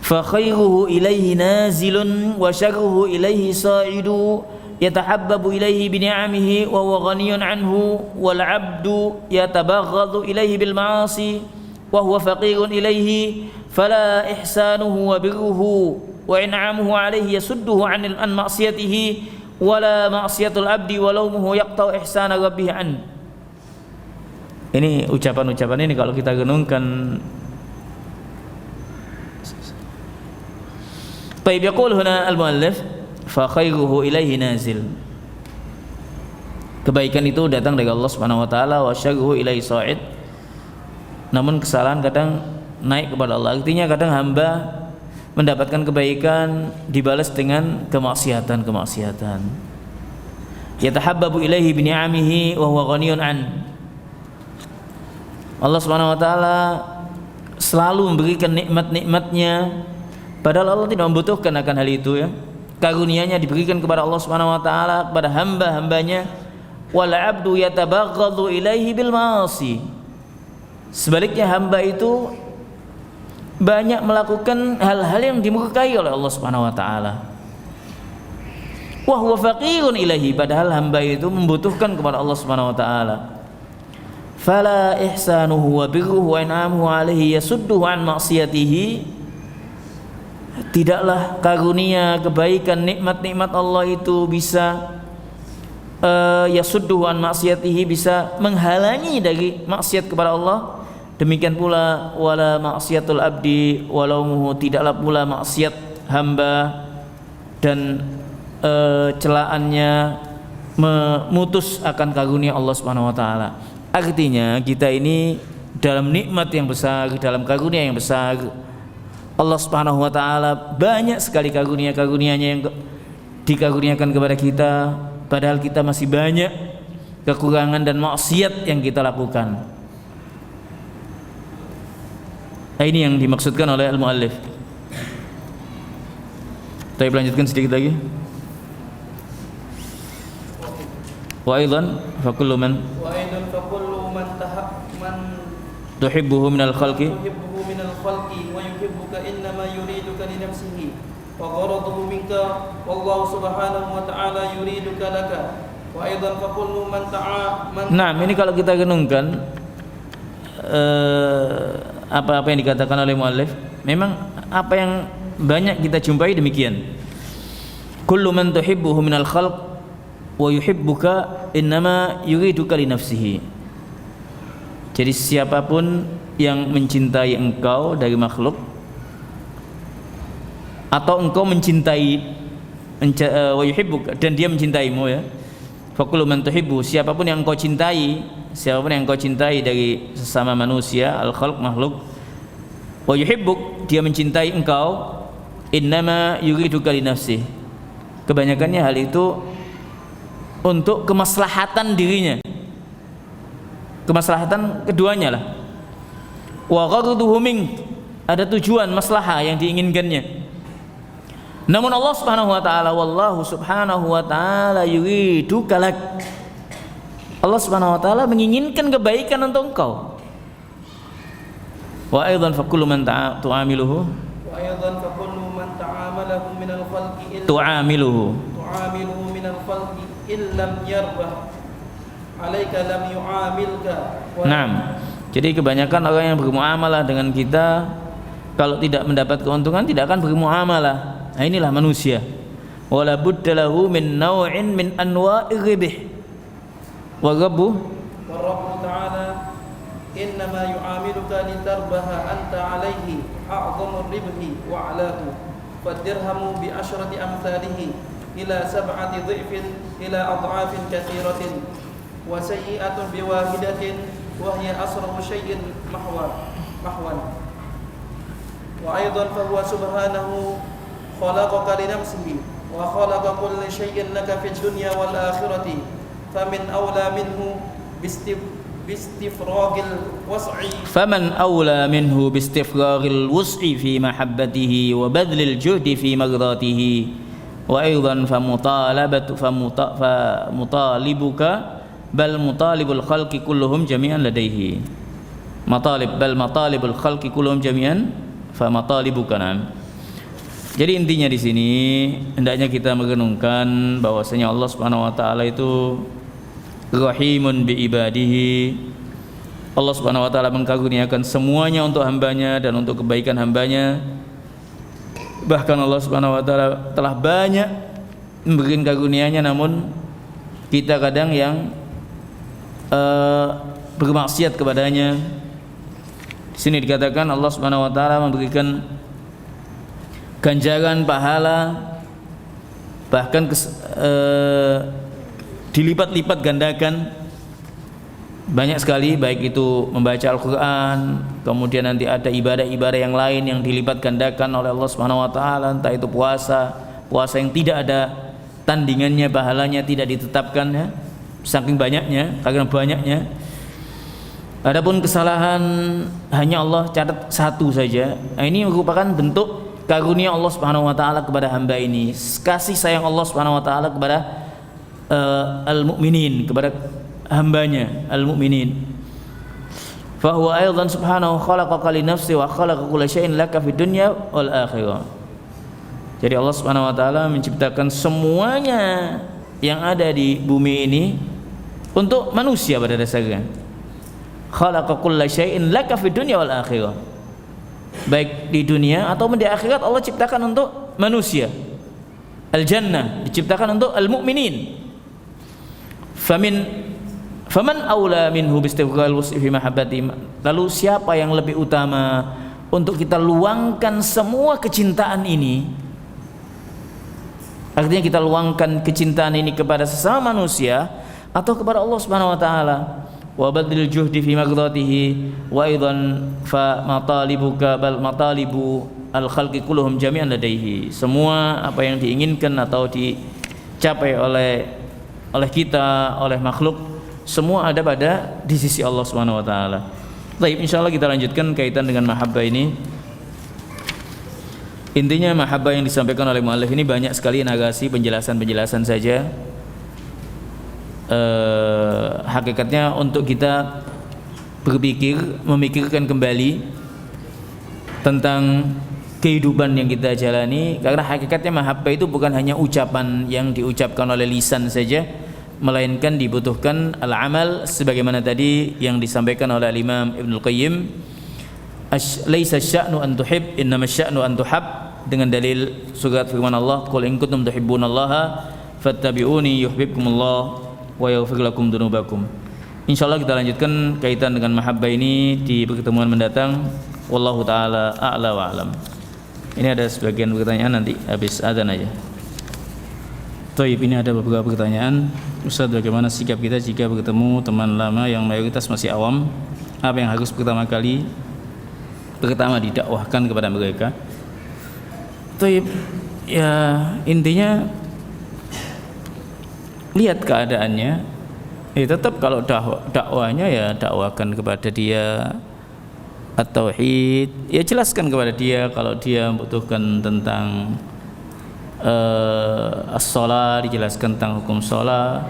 Fa khairuhu ilaihi nazilun wa syarruhu ilaihi sa'idu yatahabbabu ilaihi bi ni'amihi wa huwa ghaniyun anhu wal 'abdu yatabaghadhu ilaihi bil ma'asi wa huwa faqirun ilaihi fala ihsanuhu wa birruhu wa in'amuhu alaihi yasudduhu 'an ma'siyatihi wala ma'siyatul 'abdi wa lawmuhu yaqta'u ihsana rabbih an. Ini ucapan-ucapan ini kalau kita renungkan. Baik, yaqul huna al-muallif fa khairuhu ilaihi nazil. Kebaikan itu datang dari Allah Subhanahu wa taala, wa syarruhu ilaihi sa'id. Namun kesalahan kadang naik kepada Allah. Artinya kadang hamba mendapatkan kebaikan dibalas dengan kemaksiatan. Yatahabbabu ilaihi bi ni'amihi wa huwa ghaniyun an. Allah Subhanahu wa taala selalu memberikan nikmat-nikmatnya, padahal Allah tidak membutuhkan akan hal itu ya. Karunia-Nya diberikan kepada Allah Subhanahu wa taala, kepada hamba-hambanya. Wal 'abdu yatabaghadhu ilaihi bil ma'asi. Sebaliknya hamba itu banyak melakukan hal-hal yang dimurkai oleh Allah Subhanahu wa taala. Wa huwa faqirun ilaihi, padahal hamba itu membutuhkan kepada Allah Subhanahu wa taala. Fala ihsanuhu wa birruhu wa in'amuhu alaihi yasudduhu an ma'siyatihi. Tidaklah karunia, kebaikan, nikmat-nikmat Allah itu bisa yasudduhu an ma'siyatihi, bisa menghalangi dari maksiat kepada Allah. Demikian pula wala maksiatul abdi walaumuhu, tidaklah pula maksiat hamba dan celaannya memutus akan karunia Allah Subhanahu wa taala. Artinya kita ini dalam nikmat yang besar, dalam karunia yang besar. Allah Subhanahu wa taala banyak sekali karunia-karunia-Nya yang dikaruniakan kepada kita, padahal kita masih banyak kekurangan dan maksiat yang kita lakukan. Nah, ini yang dimaksudkan oleh al-muallif. Kita lanjutkan sedikit lagi. Wa aidan fa kullu man tuhibbuhu minal khalqi wa yuhibbuka innama yuriduka li nafsihi wa gharaduhu minka wallahu subhanahu wa ta'ala yuriduka laka wa aidan fa kullu man Nah, ini kalau kita renungkan apa-apa yang dikatakan oleh muallif, memang apa yang banyak kita jumpai demikian. Kullu man tuhibbuhu minal khalq wa yuhibbuka innama yuriduka li nafsihi. Jadi siapapun yang mencintai engkau dari makhluk, atau engkau mencintai wa yuhibbuka, dan dia mencintaimu ya. Fa kullu man tuhibbu, siapapun yang engkau cintai, siapapun yang engkau cintai dari sesama manusia, al-khalq, makhluk, wa yuhibbuk, dia mencintai engkau, innama yuriduka li nafsihi. Kebanyakannya hal itu untuk kemaslahatan dirinya, kemaslahatan keduanya lah. Wa gharaduhu mink, ada tujuan maslahah yang diinginkannya. Namun Allah Subhanahu wa taala, wallahu subhanahu wa taala yuridu kalak, Allah Subhanahu wa taala menginginkan kebaikan untuk engkau. Wa aidan fa kullu man tu'amiluhu wa aidan fa kullu man ta'amalahu min al-khalqi tu'amiluhu min al-khalqi illam yarbah alaika lam yu'amilka. Naam. Jadi kebanyakan orang yang bermuamalah dengan kita, kalau tidak mendapat keuntungan tidak akan bermuamalah. Nah, inilah manusia. Wala buddalahu min naw'in min anwa'ir ribh. Wa rabbu ta'ala innama yu'amiluka litarbaha anta alaihi a'dhamur ribhi wa 'alahu. Fadirhamu bi asyrati amthalihi ila sab'ati dhifin ila adhafin katsiratin wa sayyi'atun bi wahidatin wa hiya asrahu syai'in mahwan. Wa aidan fa huwa subhanahu khalaqaka li nafsihi wa khalaqa kulla syai'in laka fid dunya wal akhirati famin awla minhu bistifragil was'i faman awla minhu bistifragil wus'i fi mahabbatihi wa badlil juhdi fi maghdatihi wa aidan famutalibuka bal mutalibul khalqi kulluhum jami'an ladaihi. Matalibul khalqi kulluhum jami'an fa matalibuka. Jadi intinya di sini hendaknya kita merenungkan bahwasanya Allah Subhanahu wa taala itu Rahimun bi ibadihi. Allah Subhanahu wa taala mengkaruniakan semuanya untuk hambanya dan untuk kebaikan hambanya. Bahkan Allah Subhanahu wa taala telah banyak memberikan karunia-Nya, namun kita kadang yang bermaksiat kepadanya. Di sini dikatakan Allah Subhanahu wa taala memberikan ganjaran pahala bahkan dilipat-lipat gandakan banyak sekali, baik itu membaca Al-Quran, kemudian nanti ada ibadah-ibadah yang lain yang dilipat gandakan oleh Allah Subhanahu wa taala, entah itu puasa yang tidak ada tandingannya, pahalanya tidak ditetapkan ya, saking banyaknya, karena banyaknya. Adapun kesalahan hanya Allah catat satu saja. Nah, ini merupakan bentuk karunia Allah Subhanahu wa taala kepada hamba ini, kasih sayang Allah Subhanahu wa taala kepada al-mu'minin, kepada hambanya al-mu'minin. Fa huwa aidan subhanahu khalaqaka li nafsi wa khalaqa kulla syai'in laka fid dunya wal akhirah. Jadi Allah Subhanahu wa taala menciptakan semuanya yang ada di bumi ini untuk manusia pada dasarnya. Khalaqa kulla syai'in laka fid dunya wal akhirah. Baik di dunia atau di akhirat Allah ciptakan untuk manusia. Al-jannah diciptakan untuk al-mu'minin. Faman aula minhu bistighfal wus'i fi mahabbati. Lalu siapa yang lebih utama untuk kita luangkan semua kecintaan ini? Artinya kita luangkan kecintaan ini kepada sesama manusia atau kepada Allah Subhanahu wa taala. Wa badlil juhdi fi maghdatihi wa aidan fa matalibuka bal matalibu al khalqi kulluhum jami'an ladaihi. Semua apa yang diinginkan atau dicapai oleh kita, oleh makhluk, semua ada pada di sisi Allah Subhanahu wa taala. Baik, insyaallah kita lanjutkan kaitan dengan mahabbah ini. Intinya mahabbah yang disampaikan oleh muallif ini banyak sekali narasi, penjelasan saja. Hakikatnya untuk kita memikirkan kembali tentang kehidupan yang kita jalani, karena hakikatnya mahabbah itu bukan hanya ucapan yang diucapkan oleh lisan saja, melainkan dibutuhkan al-amal sebagaimana tadi yang disampaikan oleh Imam Ibnul Qayyim, laisa sya'nu an tuhib innama sya'nu an tuhab, dengan dalil surat firman Allah, qul in kuntum tuhibbunallaha fattabi'uni yuhibbukumullah wa yaghfir lakum dzunubakum. Insyaallah kita lanjutkan kaitan dengan mahabbah ini di pertemuan mendatang. Wallahu taala a'la wa a'lam. Ini ada sebagian pertanyaan, nanti habis adzan aja. Baik, ini ada beberapa pertanyaan. Ustaz, bagaimana sikap kita jika bertemu teman lama yang mayoritas masih awam? Apa yang harus pertama didakwahkan kepada mereka? Baik, ya intinya lihat keadaannya. Tetap kalau dakwahnya ya dakwakan kepada dia at-tauhid, ya jelaskan kepada dia kalau dia membutuhkan tentang as-shalah, dijelaskan tentang hukum shalah.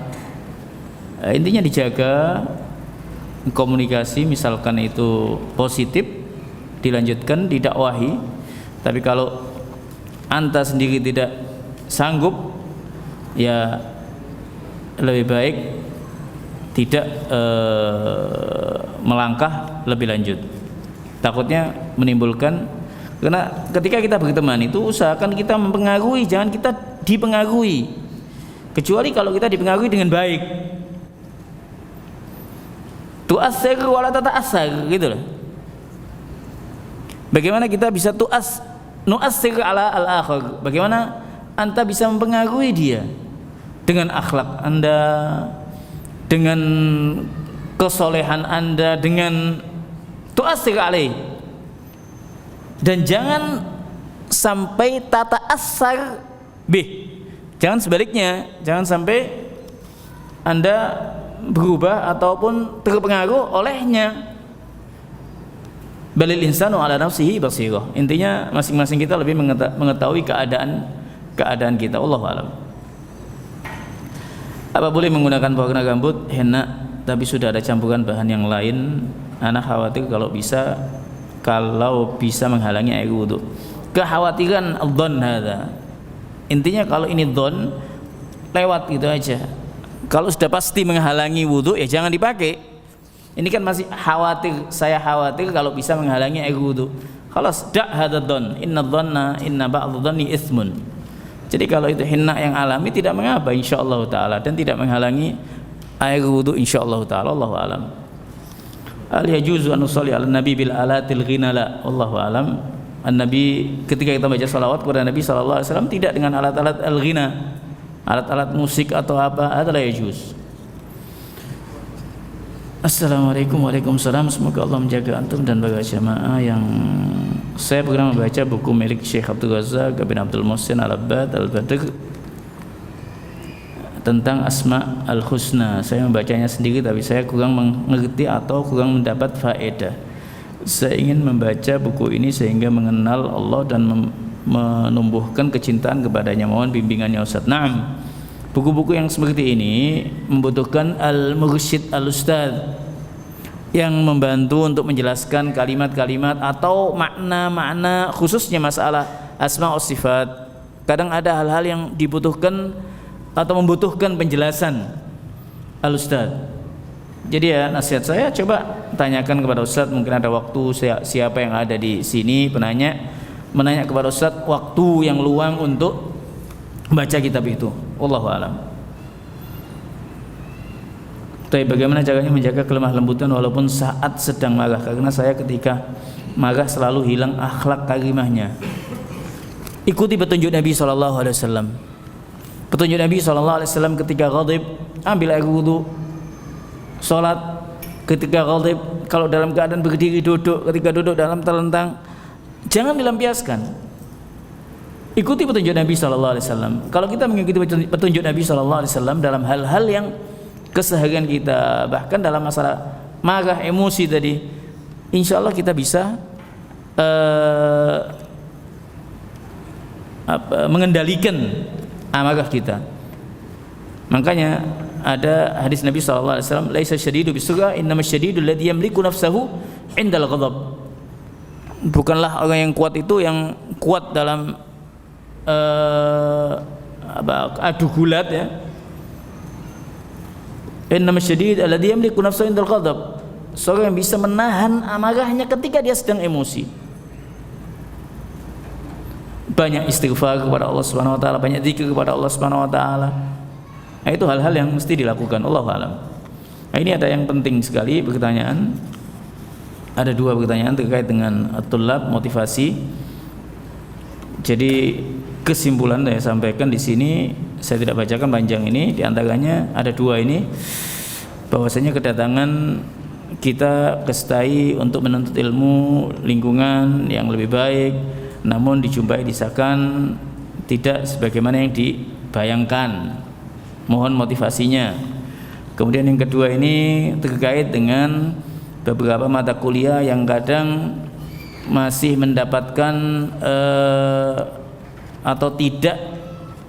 Intinya dijaga komunikasi, misalkan itu positif, dilanjutkan, didakwahi. Tapi kalau anta sendiri tidak sanggup, ya lebih baik tidak melangkah lebih lanjut, takutnya menimbulkan. Karena ketika kita berteman itu usahakan kita mempengaruhi, jangan kita dipengaruhi, kecuali kalau kita dipengaruhi dengan baik. Tu'assir wala tata'assar, gitu loh. Bagaimana kita bisa nu'assir ala al-akhir, bagaimana anta bisa mempengaruhi dia dengan akhlak anda, dengan kesolehan anda, dengan tu'assir alaih. Dan jangan sampai tata asar bih, jangan sebaliknya, jangan sampai anda berubah ataupun terpengaruh olehnya. Balil insanu ala nafsihi basirah. Intinya masing-masing kita lebih mengetahui keadaan keadaan kita. Wallahu alam. Apa boleh menggunakan pewarna rambut henna tapi sudah ada campuran bahan yang lain? Anak khawatir kalau bisa menghalangi air wudu. Kekhawatiran dzon hadza. Intinya kalau ini dzon lewat gitu aja. Kalau sudah pasti menghalangi wudu ya jangan dipakai. Ini kan masih khawatir, saya khawatir kalau bisa menghalangi air wudu. Kalau dak hadza dzon, inna ba'dadh dzanni itsmun. Jadi kalau itu henna yang alami tidak mengapa insyaallah taala dan tidak menghalangi air wudu insyaallah taala. Allahu alam. Al yajuzu an nusalli ala nabi bil alatil ghinala. Wallahu alam. An-Nabi ketika kita baca salawat kepada Nabi sallallahu alaihi wasallam tidak dengan alat-alat al-ghina, alat-alat musik atau apa, adalah yajuz. Assalamualaikum warahmatullahi wabarakatuh. Semoga Allah menjaga antum dan bagi jamaah yang saya pernah membaca buku milik Syekh Abdul Razak bin Abdul Muhsin Al-Abbad Al-Badr tentang Asma Al-Husna. Saya membacanya sendiri tapi saya kurang mengerti atau kurang mendapat faedah. Saya ingin membaca buku ini sehingga mengenal Allah dan menumbuhkan kecintaan kepadanya. Mohon bimbingannya Ustaz. Naam. Buku-buku yang seperti ini membutuhkan al-mursyid al-ustadz yang membantu untuk menjelaskan kalimat-kalimat atau makna-makna khususnya masalah asma wa sifat. Kadang ada hal-hal yang dibutuhkan atau membutuhkan penjelasan al-ustadz. Jadi ya nasihat saya coba tanyakan kepada Ustadz, mungkin ada waktu siapa yang ada di sini menanya kepada Ustadz waktu yang luang untuk baca kitab itu. Wallahu alam. Tapi bagaimana caranya menjaga kelemah lembutan walaupun saat sedang marah? Karena saya ketika marah selalu hilang akhlak karimahnya. Ikuti petunjuk Nabi sallallahu alaihi wasallam. Petunjuk Nabi sallallahu alaihi wasallam ketika ghadib ambil air wudu. Salat ketika ghadib, kalau dalam keadaan berdiri duduk, ketika duduk dalam terlentang, jangan dilampiaskan. Ikuti petunjuk Nabi sallallahu alaihi wasallam. Kalau kita mengikuti petunjuk Nabi sallallahu alaihi wasallam dalam hal-hal yang keseharian kita, bahkan dalam masalah marah, emosi tadi, insyaallah kita bisa mengendalikan amarah kita. Makanya ada hadis Nabi sallallahu alaihi wasallam, laisa syadidu bisur'a innamas syadidul ladzi yamliku nafsahu indal ghadab. Bukanlah orang yang kuat itu yang kuat dalam adu gulat ya. Innamas syadid alladzi yamliku nafsahu indal ghadab. Seorang yang bisa menahan amarahnya ketika dia sedang emosi. Banyak istighfar kepada Allah Subhanahu wa taala, banyak zikir kepada Allah Subhanahu wa taala. Nah, itu hal-hal yang mesti dilakukan. Allahu alam. Nah, ini ada yang penting sekali pertanyaan. Ada dua pertanyaan terkait dengan tulab motivasi. Jadi kesimpulan saya sampaikan di sini, saya tidak bacakan panjang ini. Di antaranya ada dua ini, bahwasanya kedatangan kita ke STAI untuk menuntut ilmu lingkungan yang lebih baik, namun dijumpai disahkan tidak sebagaimana yang dibayangkan. Mohon motivasinya. Kemudian yang kedua ini terkait dengan beberapa mata kuliah yang kadang masih mendapatkan atau tidak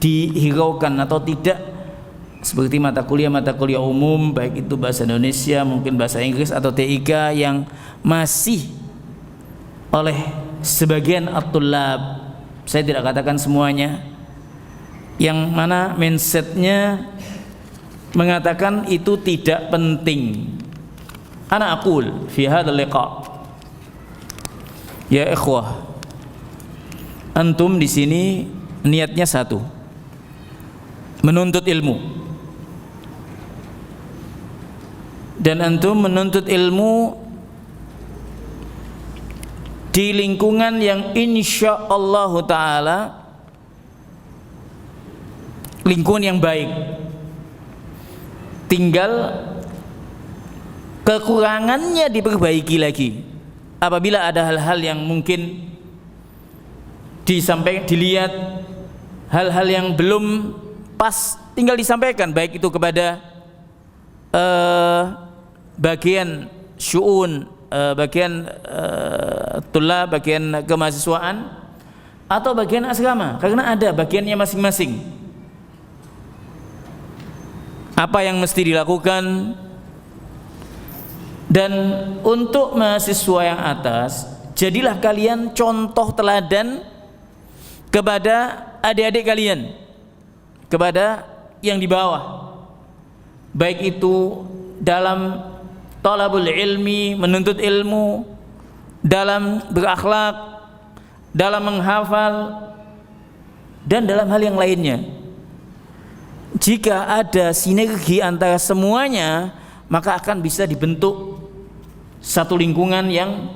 dihiraukan atau tidak seperti mata kuliah umum, baik itu bahasa Indonesia, mungkin bahasa Inggris atau TIK yang masih oleh sebagian at-tullab, saya tidak katakan semuanya, yang mana mindsetnya mengatakan itu tidak penting. Ana aqul fi hadzal liqa, ya ikhwah, antum di sini niatnya satu, menuntut ilmu, dan antum menuntut ilmu di lingkungan yang insyaallah taala lingkungan yang baik. Tinggal kekurangannya diperbaiki lagi. Apabila ada hal-hal yang mungkin disampaikan, dilihat hal-hal yang belum pas, tinggal disampaikan, baik itu kepada bagian syu'un, bagian tulab, bagian kemahasiswaan, atau bagian asrama, karena ada bagiannya masing-masing. Apa yang mesti dilakukan? Dan untuk mahasiswa yang atas, jadilah kalian contoh teladan kepada adik-adik kalian, kepada yang di bawah, baik itu dalam talabul ilmi, menuntut ilmu, dalam berakhlak, dalam menghafal, dan dalam hal yang lainnya. Jika ada sinergi antara semuanya, maka akan bisa dibentuk satu lingkungan yang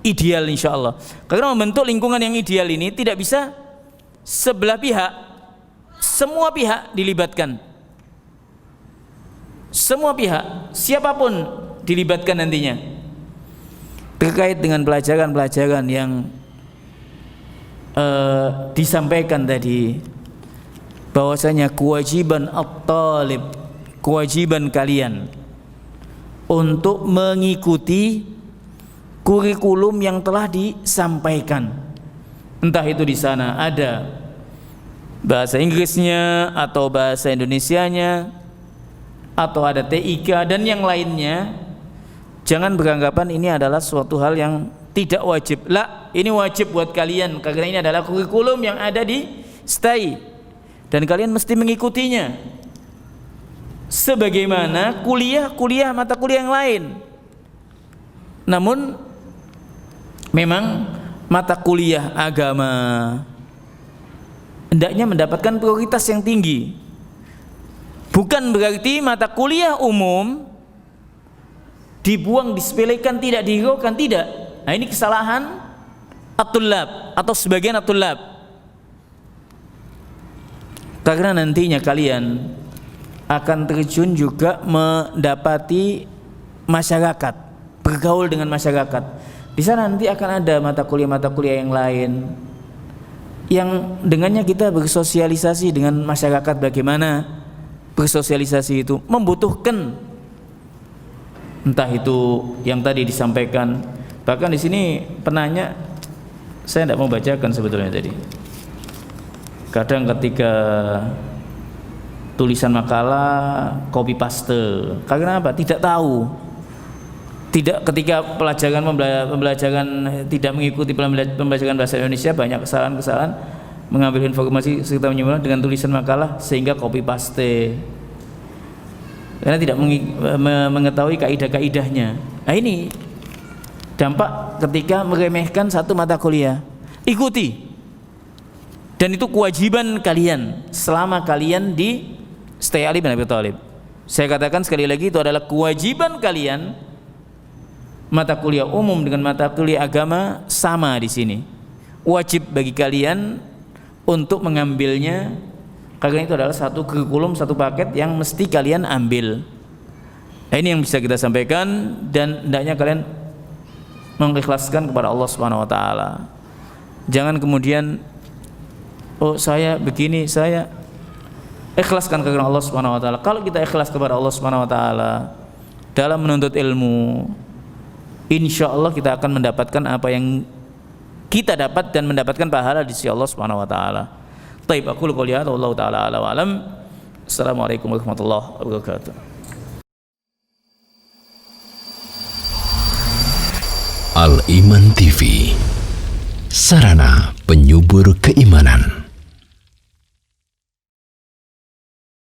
ideal, insya Allah. Karena membentuk lingkungan yang ideal ini tidak bisa sebelah pihak, semua pihak dilibatkan, semua pihak, siapapun dilibatkan nantinya terkait dengan pelajaran-pelajaran yang disampaikan tadi, bahwasanya kewajiban at-talib, kewajiban kalian untuk mengikuti kurikulum yang telah disampaikan. Entah itu di sana ada bahasa Inggrisnya atau bahasa Indonesianya atau ada TIK dan yang lainnya. Jangan beranggapan ini adalah suatu hal yang tidak wajib. Lah, ini wajib buat kalian karena ini adalah kurikulum yang ada di STAI dan kalian mesti mengikutinya sebagaimana kuliah mata kuliah yang lain. Namun memang mata kuliah agama hendaknya mendapatkan prioritas yang tinggi. Bukan berarti mata kuliah umum dibuang, disepelekan, tidak dihiraukan, tidak. Nah, ini kesalahan at-tullab atau sebagian at-tullab. Karena nantinya kalian akan terjun juga mendapati masyarakat, bergaul dengan masyarakat. Di sana nanti akan ada mata kuliah yang lain yang dengannya kita bersosialisasi dengan masyarakat. Bagaimana bersosialisasi itu membutuhkan, entah itu yang tadi disampaikan. Bahkan di sini penanya, saya tidak mau bacakan sebetulnya tadi. Kadang ketika tulisan makalah copy paste, karena apa? Tidak tahu. Tidak, ketika pembelajaran tidak mengikuti pembelajaran bahasa Indonesia, banyak kesalahan-kesalahan mengambil informasi serta menyimpulkan dengan tulisan makalah sehingga copy paste. Karena tidak mengetahui kaidah-kaidahnya. Nah, ini dampak ketika meremehkan satu mata kuliah. Ikuti. Dan itu kewajiban kalian selama kalian di STAI Ali bin Abi Thalib. Saya katakan sekali lagi, itu adalah kewajiban kalian. Mata kuliah umum dengan mata kuliah agama sama di sini. Wajib bagi kalian untuk mengambilnya, karena itu adalah satu kurikulum, satu paket yang mesti kalian ambil. Nah, ini yang bisa kita sampaikan, dan hendaknya kalian mengikhlaskan kepada Allah Subhanahu wa taala. Jangan kemudian, oh saya begini, saya ikhlaskan kepada Allah Subhanahu wa taala. Kalau kita ikhlas kepada Allah Subhanahu wa taala dalam menuntut ilmu, insyaallah kita akan mendapatkan apa yang kita dapat dan mendapatkan pahala di sisi Allah Subhanahu wa taala. Taib, aku qouli hadza wallahu taala a'lam wa alam. Assalamualaikum warahmatullahi wabarakatuh. Al Iman TV, sarana penyubur keimanan.